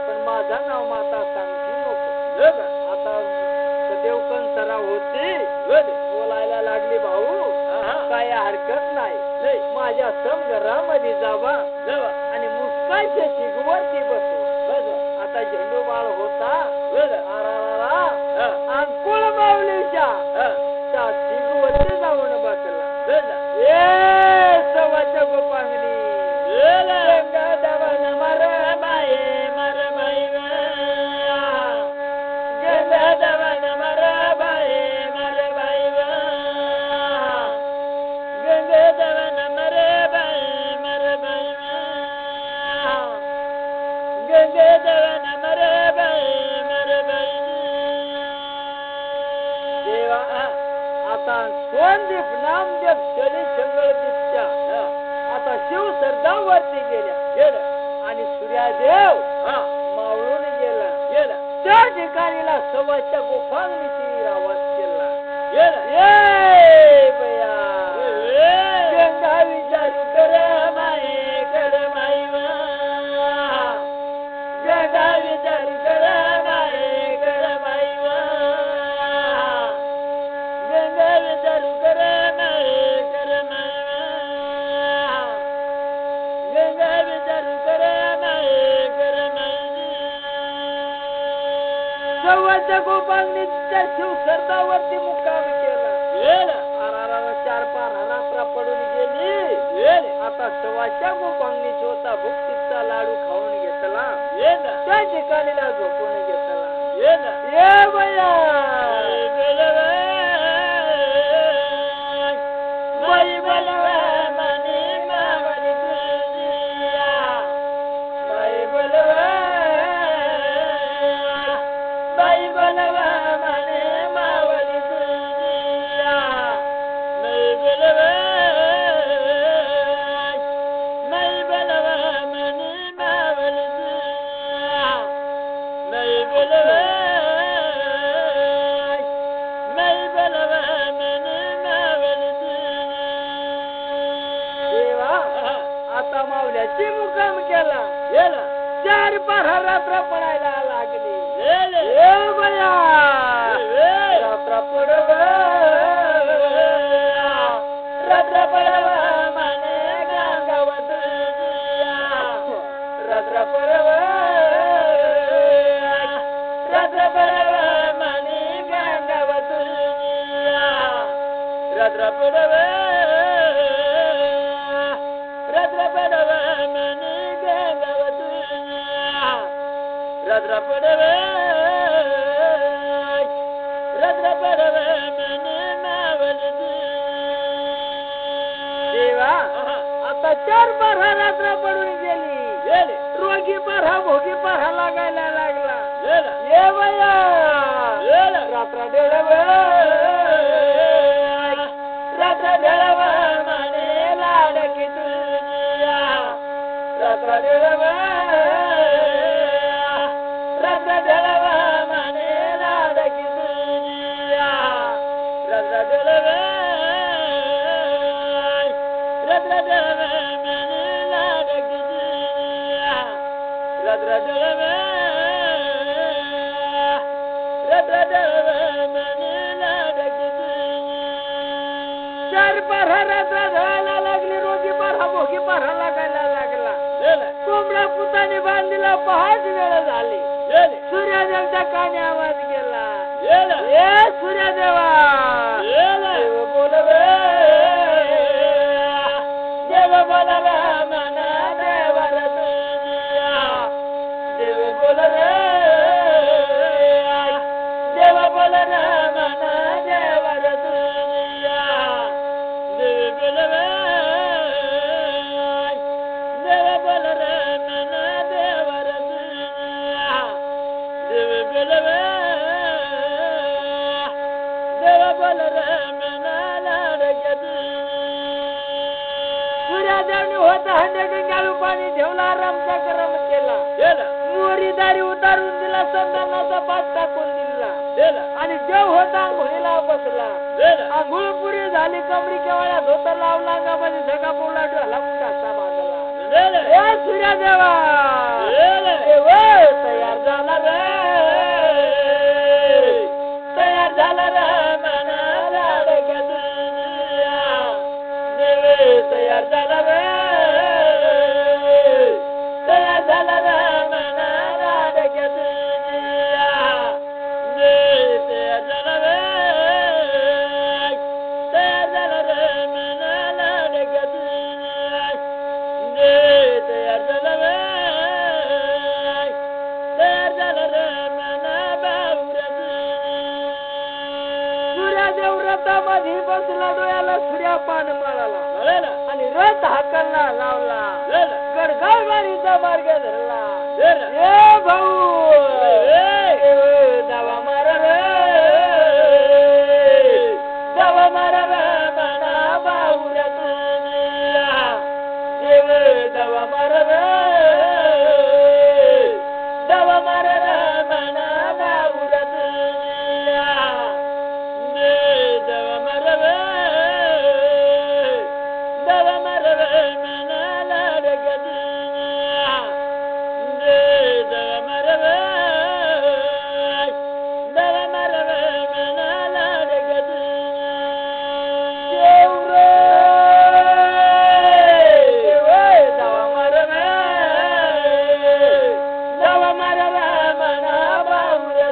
[SPEAKER 1] पण माझं नाव माता सांगू नको आता देवकन सरा होती बोलायला लागली भाऊ काय हरकत नाही माझ्या समघरामध्ये जावा आणि मुस्काच्या शिगवरती बसू आता झेंडूबाळ होता अंकुळ माऊलीच्या त्या शिगवरती जाऊन बसला सवाच्या गोपांगणी मर बाई मर बाई गंगाधवन मर बाई मर बाई गंगाधवन मर बाई मर बाई गंगाधवन मर बाई मर बाई देवा आता सोनदीप नामदेव शनी शंकरदीपच्या आता शिव सरदावरती गेल्या आणि सूर्यादेव मावळून गेला त्या ठिकाणीला सवाच्या गोपांगणीची आवाज केला बया गंगा विचारू कर माये कर माई गंगा विचारू कर माये कर माई गंगा विचारू कर माये कर माई गंगा विचारू कर माये कर माई सवाच्या गोपांगणीच्या शिव सरदावरती मुक्काम केला चार पार हरात्रा पडून गेली आता सवाच्या गोपांगणीच होता भुक्तीचा लाडू खाऊन घेतला त्या ठिकाणीला झोपून घेतला ये बया बाई बलवा मनी मावली तुझिया बाई बलवा बाई बलवा मनी मावली तुझिया बाई बलवा बाई बलवा मनी मावली तुझिया बाई बलवा बाई बलवा मनी मावली देवा आता मावल्याची मुक्काम केला चार पार रात्र पडायला लागली बया रात्र पडव रात्र पडव माने गांगावत रात्र पडव रात्र पडव माने गांगावत रात्र पडव रात्र पडव माने गांगावत रात्र पडव रात्र पडव माने मावली देवा आता चार बारा रात्र पडून गेली रोगी बारा भोगी बारा लागायला लागला ये बया रात्र डेळव रात्र डेळव माने लाडकी तुझिया रात्र डेळव रात्र डेळव माने लाडकी तुझिया रात्र डेळव रात्र डेळव माने लाडकी तुझिया रात्र डेळव रात्र डेळव माने लाडकी तुझिया चार बारा रात्र झाला लागली रोगी बारा भोगी बारा लागायला लागला कोंबड्या पुताने बांधलेला पहाट वेळ झाली सूर्यदेवच्या कानी आवाज गेला ये सूर्यदेवा देव बोलवे देव बोलवे मना देवर तुझिया देव बोलवे देव बोलवे मना देवर तुझिया देव बोलवे देव बोलवे मना देवर तुझिया देव बोलवे देव बोलवे मना लाडक्या सूर्यादेवने होता हंडे गंगाळू पाणी ठेवला रमचा गरम केला मोर शेजारी उतारून दिला संतानाचा पाठ टाकून दिला आणि देव होता आंघोळीला बसला आंघोळ पुरी झाली कमरी केवळ्या धोतर लावला अंगामध्ये झगा पोला ढोला मुंडाचा बांधला ए सूर्या देवा तयार झाला रे तयार झाला रे मना लाडक्या दुनिया देवे तयार झाला रे तयार झाला रे मना लाडक्या दुनिया दे तयार झाला रे तयार झाला रे मना लाडक्या दुनिया दे तयार झाला रे तयार झाला रे मना बावऱ्या सूर्या देव रथामध्ये बसला डोळ्याला सूर्या पान माळाला आणि रथ हाकलला लावला गडगावारीचा मार्ग धरला ए भाऊ दावा मारा दावा मारा मना बावऱ्या देव दावा मारा दावा मारा मना बावऱ्या दावा मारा दावा मारा मना लाडक्या दावा मारा दावा मारा मना लाडक्या दावा मारा दावा मारा मना बावऱ्या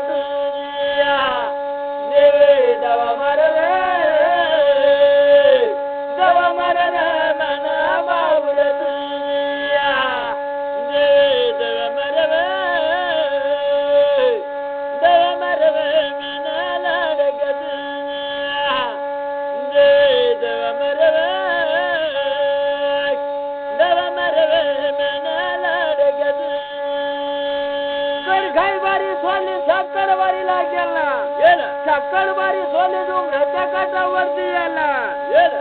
[SPEAKER 1] दावा मारा दावा मारा मना बावऱ्या दावा मारा दावा मारा मना लाडक्या दावा मारा दावा मारा मना लाडक्या गडगाईवारी सोली साखरवारीला गेला साखरवारी सोली डोंगराच्या काठावरती याला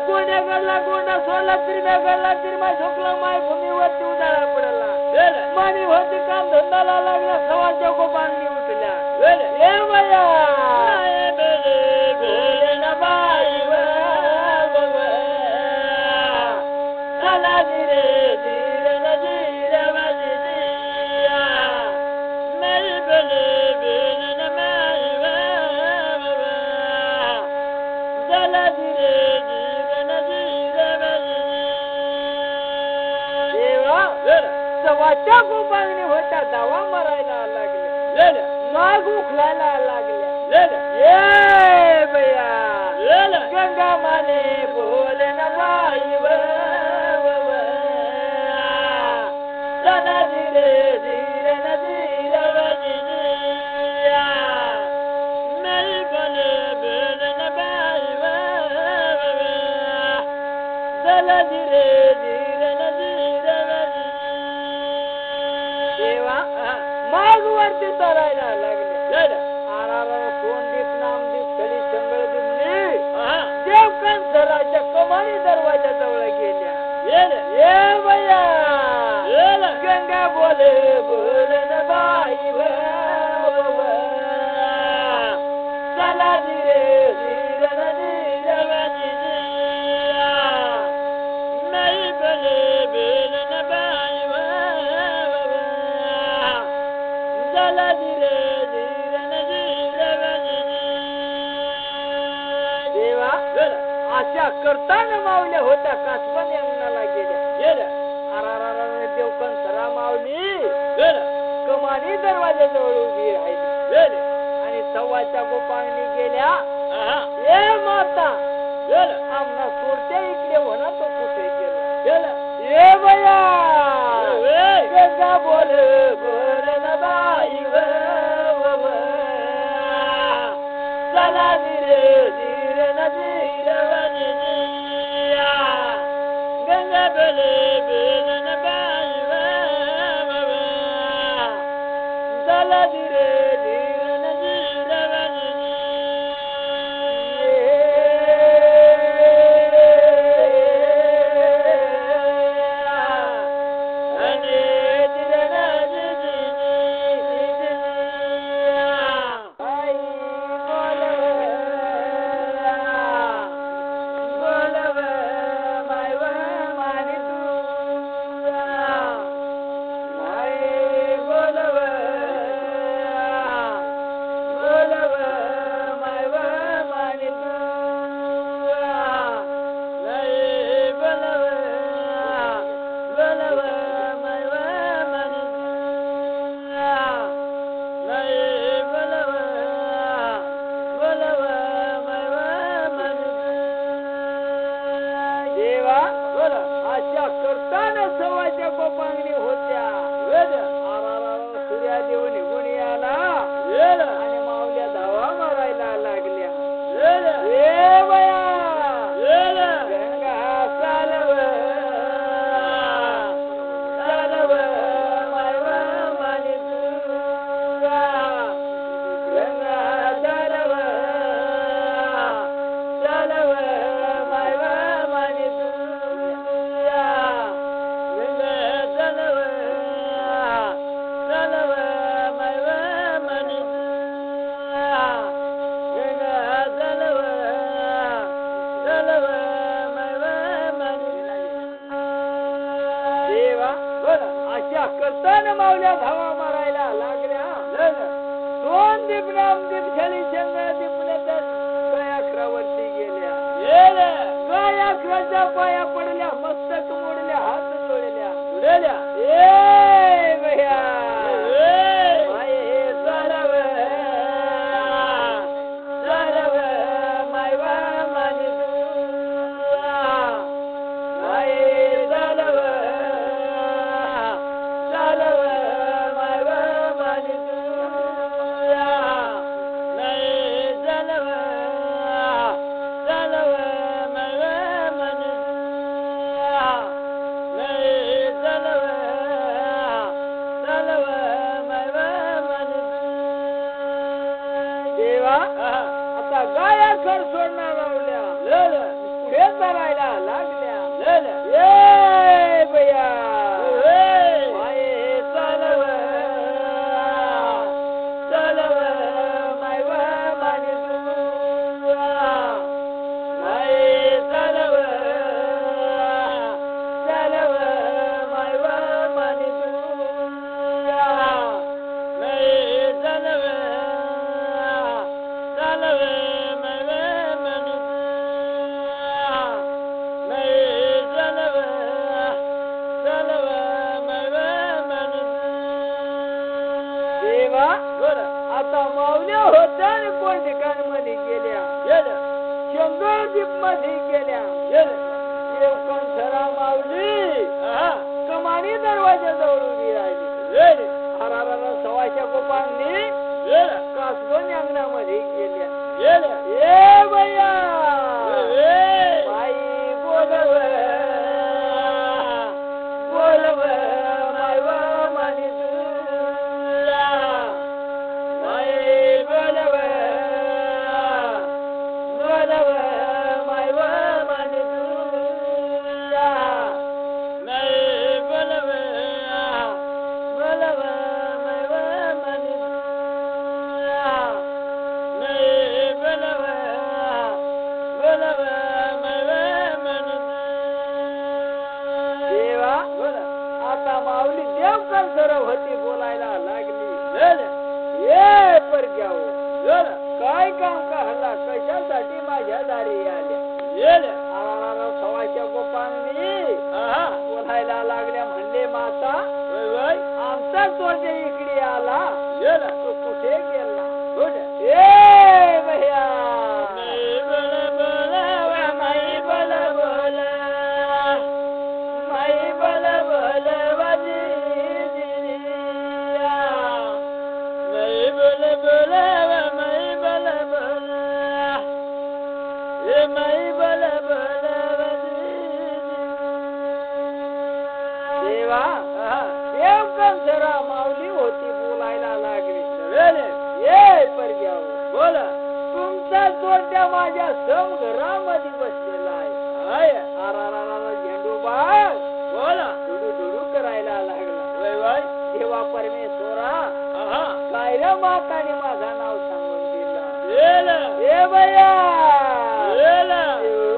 [SPEAKER 1] कोण्याकडला कोंडा सोला तिरम्याकडला तिरमा झोकला माय भूमीवरती उदाळा पडला मानी होती काम धंदाला लागला सवाच्या गोपांनी उठल्या ए बया चला धीरे धीरे नजीर माझी दिया मेरी बले बेन माई चला धीरे धीरे नजीर देवा सवाच्या गोपांनी होत्या दावा मारायला लागल्या नाग उखलायला लागल्या ए बया गंगा माने बोले ना बाई चला धीरे धीरे नदीर बजिया मेरी बले बेन बाई चला धीरे धीरे नदीर देवा मागवरती तरायला लागले आरारा सोनदीप नामदीप खडी शंभरदीप देव कंसराच्या कमानी दरवाजा जवळ गेल्या ए बया गंगा बोले बोले न बाई चला धीरे धीरे नदीर बजिया नहीं बोले बोले न बाई चला धीरे धीरे नदीर देवा अशा करताना मावल्या होत्या कासवाने अंगणाला गेल्या देव कंसरा मावली कमानी दरवाजाजवळ उभी राहिली आणि सव्वाच्या गोपांनी गेल्या ए माता आमना सोडत्या इकडे होणार तो कुठे गेला ए बया गंगा बोल बोल न बाई चला धीरे धीरे नदीर बजिया गंगा बोले बोल न बाई चला धीरे धीरे नदीर बजिया नामदीप नामदीप झाली शंगा दीपण्याच्या गयाखरावरती गेल्या गयाखराच्या पाया पडल्या मस्तक मोडल्या हात जोडल्या उडल्या ए भैया माये हे सरव सरव मायवा मानी तुला माये सरव सरव मायवा मानी तुला माये सरव सरव मायवा मानी तुला माये सरव सरव मायवा मानी तुला देवा आता गाया कर सोडणार लावल्या पुढे चालायला लागल्या ये बया माये चालव चालव मायवा मानी तुला माये चालव चालव मायवा मानी तुला माये चालव चालव मायवा मानी तुला माये चालव चालव मायवा मानी देवा आता मावल्या होत्या आणि कोण ठिकाण मध्ये गेल्या शंभरदीप मध्ये गेल्या देवकंठरा माऊली कमानी दरवाजा जवळ उभी राहिली हरारा सवाशा गोपांनी कासगोनी अंगणामध्ये गेल्या ए भैया बाई बोलव बोलव मायवा मानी तुला माये बोलव बोलव मायवा मानी तुला माये बोलव बोलव मायवा मानी तुला माये बोलव बोलव मायवा मानी तुला देवा आता माऊली देवकर सरव होती बोलायला लागली ये परग्याओ काय काम का हल्ला कशासाठी माझ्या दारी आल्या सवाच्या गोपांनी बोलायला लागल्या म्हणले माता आमचा तोंडे इकडे आला तो कुठे गेला ए भैया माई बोल माई बोल बोल माई बोल बोल वाजी माई बोल बोल माई बोल बोल ए माई बोल बोल देवा देवकंठरा माऊली होती बोलायला लागली ये परग्या बोला तुमचा चोरट्या माझ्या समघरामध्ये बसलेला आहे आराराला झेंडूबा बोला धुडू धुडू करायला लागला देवा परमेश्वरा काय रे माताने माझा नाव सांगून दिला ए बया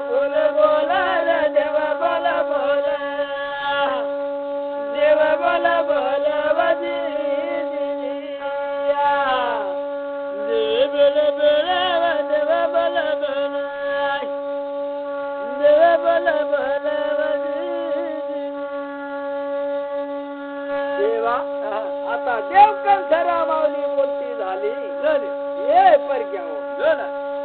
[SPEAKER 1] बोल बोला रे देवा बोला बोला देवा बोला बोला वाजी देवा बोला देवा बोला बोला देवा बोला बोला देवा आता देवकंठरा माऊली बोलती झाली ये परग्या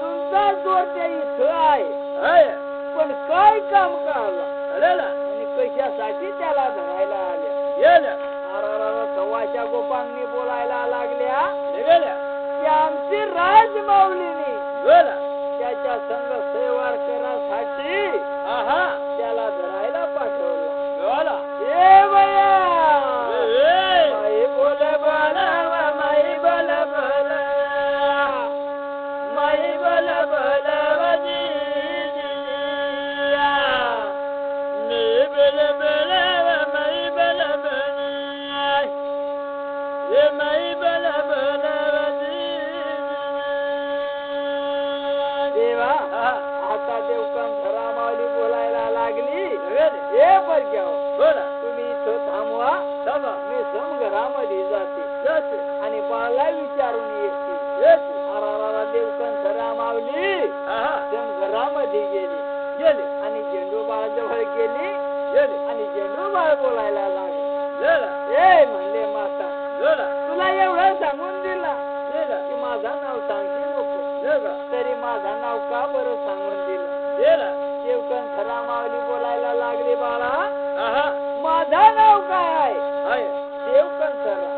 [SPEAKER 1] तुमचा चोरट्या इथं आहे पण काय काम का आला आणि कशासाठी त्याला धरायला आल्या सव्वाच्या गोपांनी बोलायला लागल्या की आमची राजमाऊलीनी त्याच्या संग सेवार करासाठी त्याला धरायला पाठवला ए बया माई बोल बोला माई बोल बोला माई बोल बोला वाजी बोल बोला माई बोल बोला ए माई बोल बोला देवा आता देवकंठरा माऊली बोलायला लागली ए परग्या बोला तुम्ही इथं थांबवा मी समघरामध्ये जाते आणि बाळाला विचारून येते देवकंठरा माऊली घरामध्ये गेली आणि झेंडूबाळ जवळ गेली आणि झेंडूबाळ बोलायला लागली. ए म्हणले माता, तुला एवढं सांगून दिला की माझं नाव सांगते नको, तरी माझं नाव का बरं सांगून दिलं? देवकंठरा माऊली बोलायला लागली, बाळा माझं नाव काय आहे? देवकंठरा,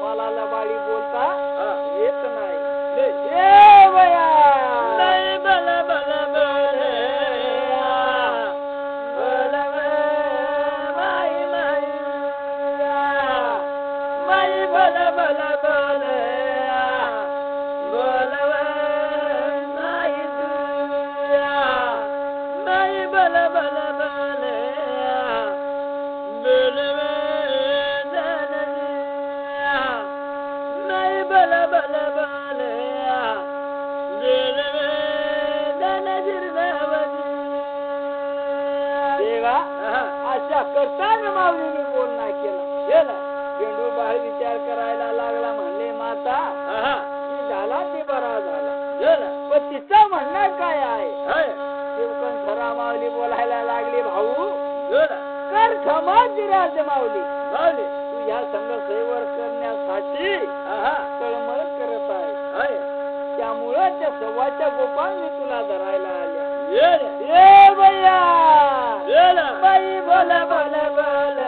[SPEAKER 1] मला लबाडी बोलता येत नाही. अशा करताना माऊलीने बोल नाही केला. झेंडूबाळ विचार करायला लागला, म्हणले माता ती झाला ते बरा झाला, पण तिचं म्हणणं काय आहे? देवकंठरा माऊली बोलायला लागली, भाऊ कर क्षमा राज माऊली, तू ह्या संघ सेवर करण्यासाठी तळमळ करत आहे, त्यामुळं त्या सव्वाच्या गोपाळने तुला धरायला आल्या. ये भैया बाई बोल बोल बोल बोल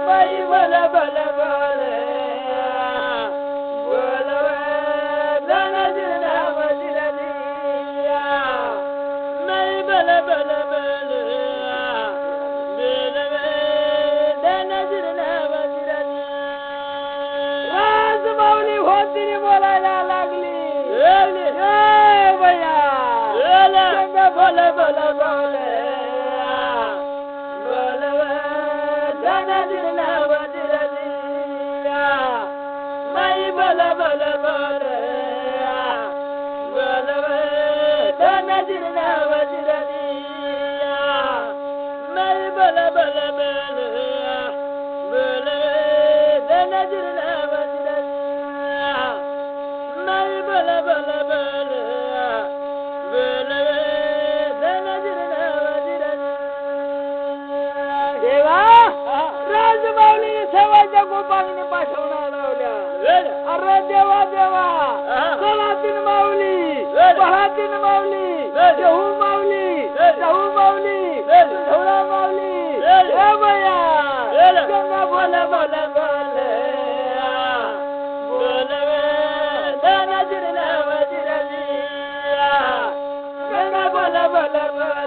[SPEAKER 1] बाई बोल बोल बोल बोलायला लागली, बोल बोल बोल गोपाळने पाठवणार लावल्या. अरे देवा देवा, चलातीन माऊली, पहातीन माऊली, देहू माऊली, देहू माऊली, धवळा माऊली, हे बया गंगा बोल बोल बोल गंगा बोल बोल बोल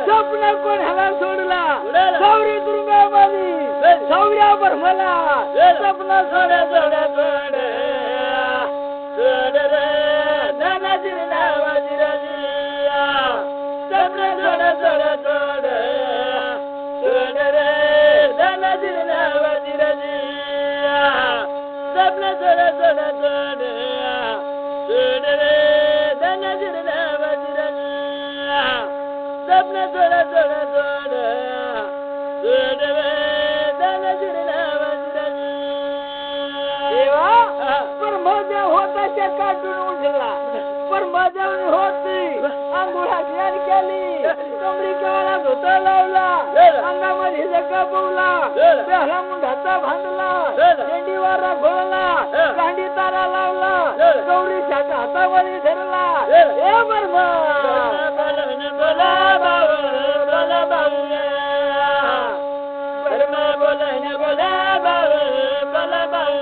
[SPEAKER 1] स्वप्न कोण ह्याला सोडला, सौरी दुर्गामध्ये सौर्या भरमला, स्वप्न सोड सोड सोड सोड रे धनाजी नावाजी रजिया, स्वप्न सोड सोड सोड सोड रे धनाजी नावाजी रजिया, स्वप्न सोड सोड सोड सोड रे धनाजी नावाजी रजिया, स्वप्न सोड सोड सोड सोड रे धनाजी नावाजी रजिया. देवा परमदेव होता काटून उठला, परमदेव होती अंघोळा ज्ञान केली, कमरी केवळा धोता लावला, अंगामध्ये जगा बोवला, बेहला मुंडाचा बांधला, शेंडी परिवारा घोळला गांडी तारा लावला गौरीच्या हातामध्ये धरला हे बर्मा
[SPEAKER 2] बोला भाऊ बोला भाऊ बर्मा बोला भाऊ बोला भाऊ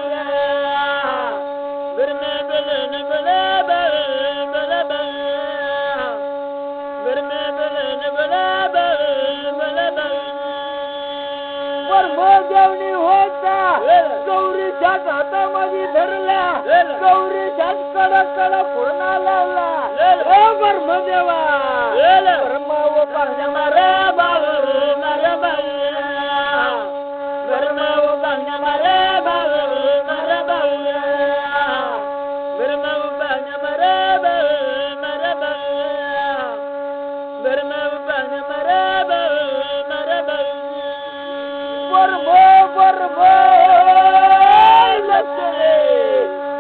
[SPEAKER 2] बर्मा बोला भाऊ बोला भाऊ बर्मा बोला भाऊ बोला भाऊ
[SPEAKER 1] बर्मा जेवणी होता गौरीच्या हातामध्ये धरला गौरीच्या कडक कडक पूर्ण लावला हे बर्मा देवा बर्मा व पाहण्या
[SPEAKER 2] मारे भाऊ मारे भाऊ बर्मा व पाहण्या मारे भाऊ मारे भाऊ बर्मा व पाहण्या मारे भाऊ मारे भाऊ बर्मा व पाहण्या मारे भाऊ मारे भाऊ
[SPEAKER 1] बर्मा बर्मा लसरे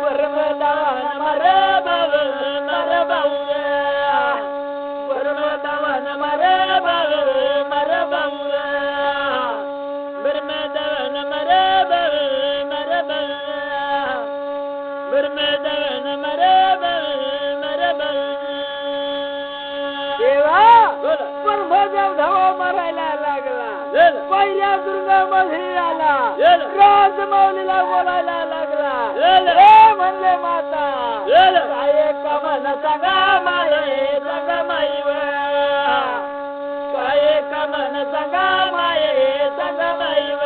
[SPEAKER 1] बर्मा दान
[SPEAKER 2] मारे भाऊ मारे भाऊ बर्मा दान मारे भाऊ मारे भाऊ बर्मा दान मारे भाऊ मारे भाऊ बर्मा दान मारे भाऊ मारे भाऊ
[SPEAKER 1] देवा बर्मा देव धावा मारायला लागला पहिल्या दुर्गामध्ये आला राजमौलीला बोलायला लागला हे म्हणले माता काय कमन सांगा माये सांगा माईव
[SPEAKER 2] काय कमन सांगा माये सांगा माईव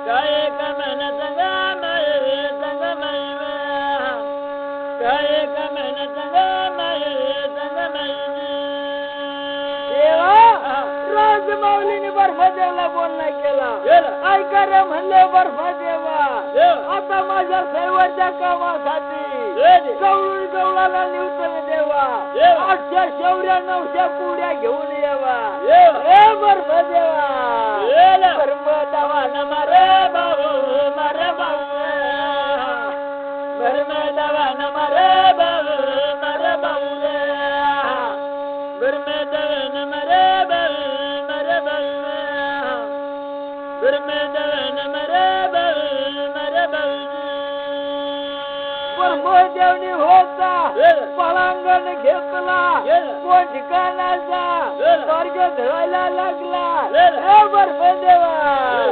[SPEAKER 2] काय कमन सांगा माये सांगा माईव काय कमन सांगा माये सांगा माईव
[SPEAKER 1] देवा राजमौलीने बर्फदेवला बोलणं केला ऐका रे म्हणले बर्फदेवा आता माझ्या शेवटच्या कामासाठी गौरी गौळाला निवतन देवा 800 शौर्या 900 कुड्या घेऊन येवा हे बर्फदेवा बर्फदेवा
[SPEAKER 2] मारे भाऊ मारे भाऊ बर्फदेवा मारे भाऊ मारे भाऊ बर्फदेवा मारे भाऊ मारे भाऊ बर्फदेवा मारे भाऊ मारे भाऊ
[SPEAKER 1] बर्फदेवनी होता पलांगण घेतला कोण ठिकाणाचा स्वर्ग धरायला लागला हे बर्फदेवा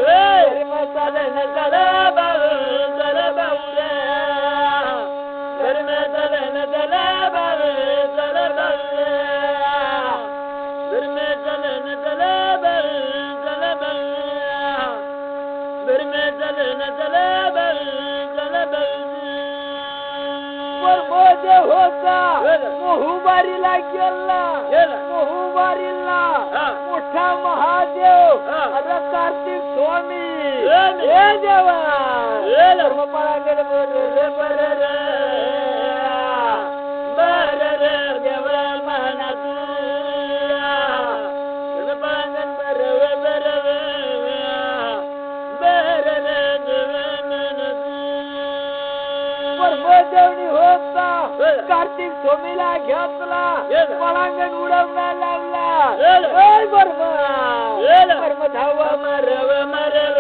[SPEAKER 2] धर्म चला भाऊ चला भाऊ धर्म चला भाऊ चला भाऊ धर्म चला भाऊ चला भाऊ धर्म चला भाऊ चला भाऊ
[SPEAKER 1] बर्फदेव होता मोहुबारीला गेला मोहुबारीला मोठा महादेव आता कार्तिक स्वामी हे देवा धर्मपरागड बोलले
[SPEAKER 2] बर देवा म्हणा तू धर्मपरागड बर
[SPEAKER 1] बर्फदेवनी होता कार्तिक स्वामीला घेतला पलांगण उडवण्याला लागला बर्फ धावा
[SPEAKER 2] मरव मरव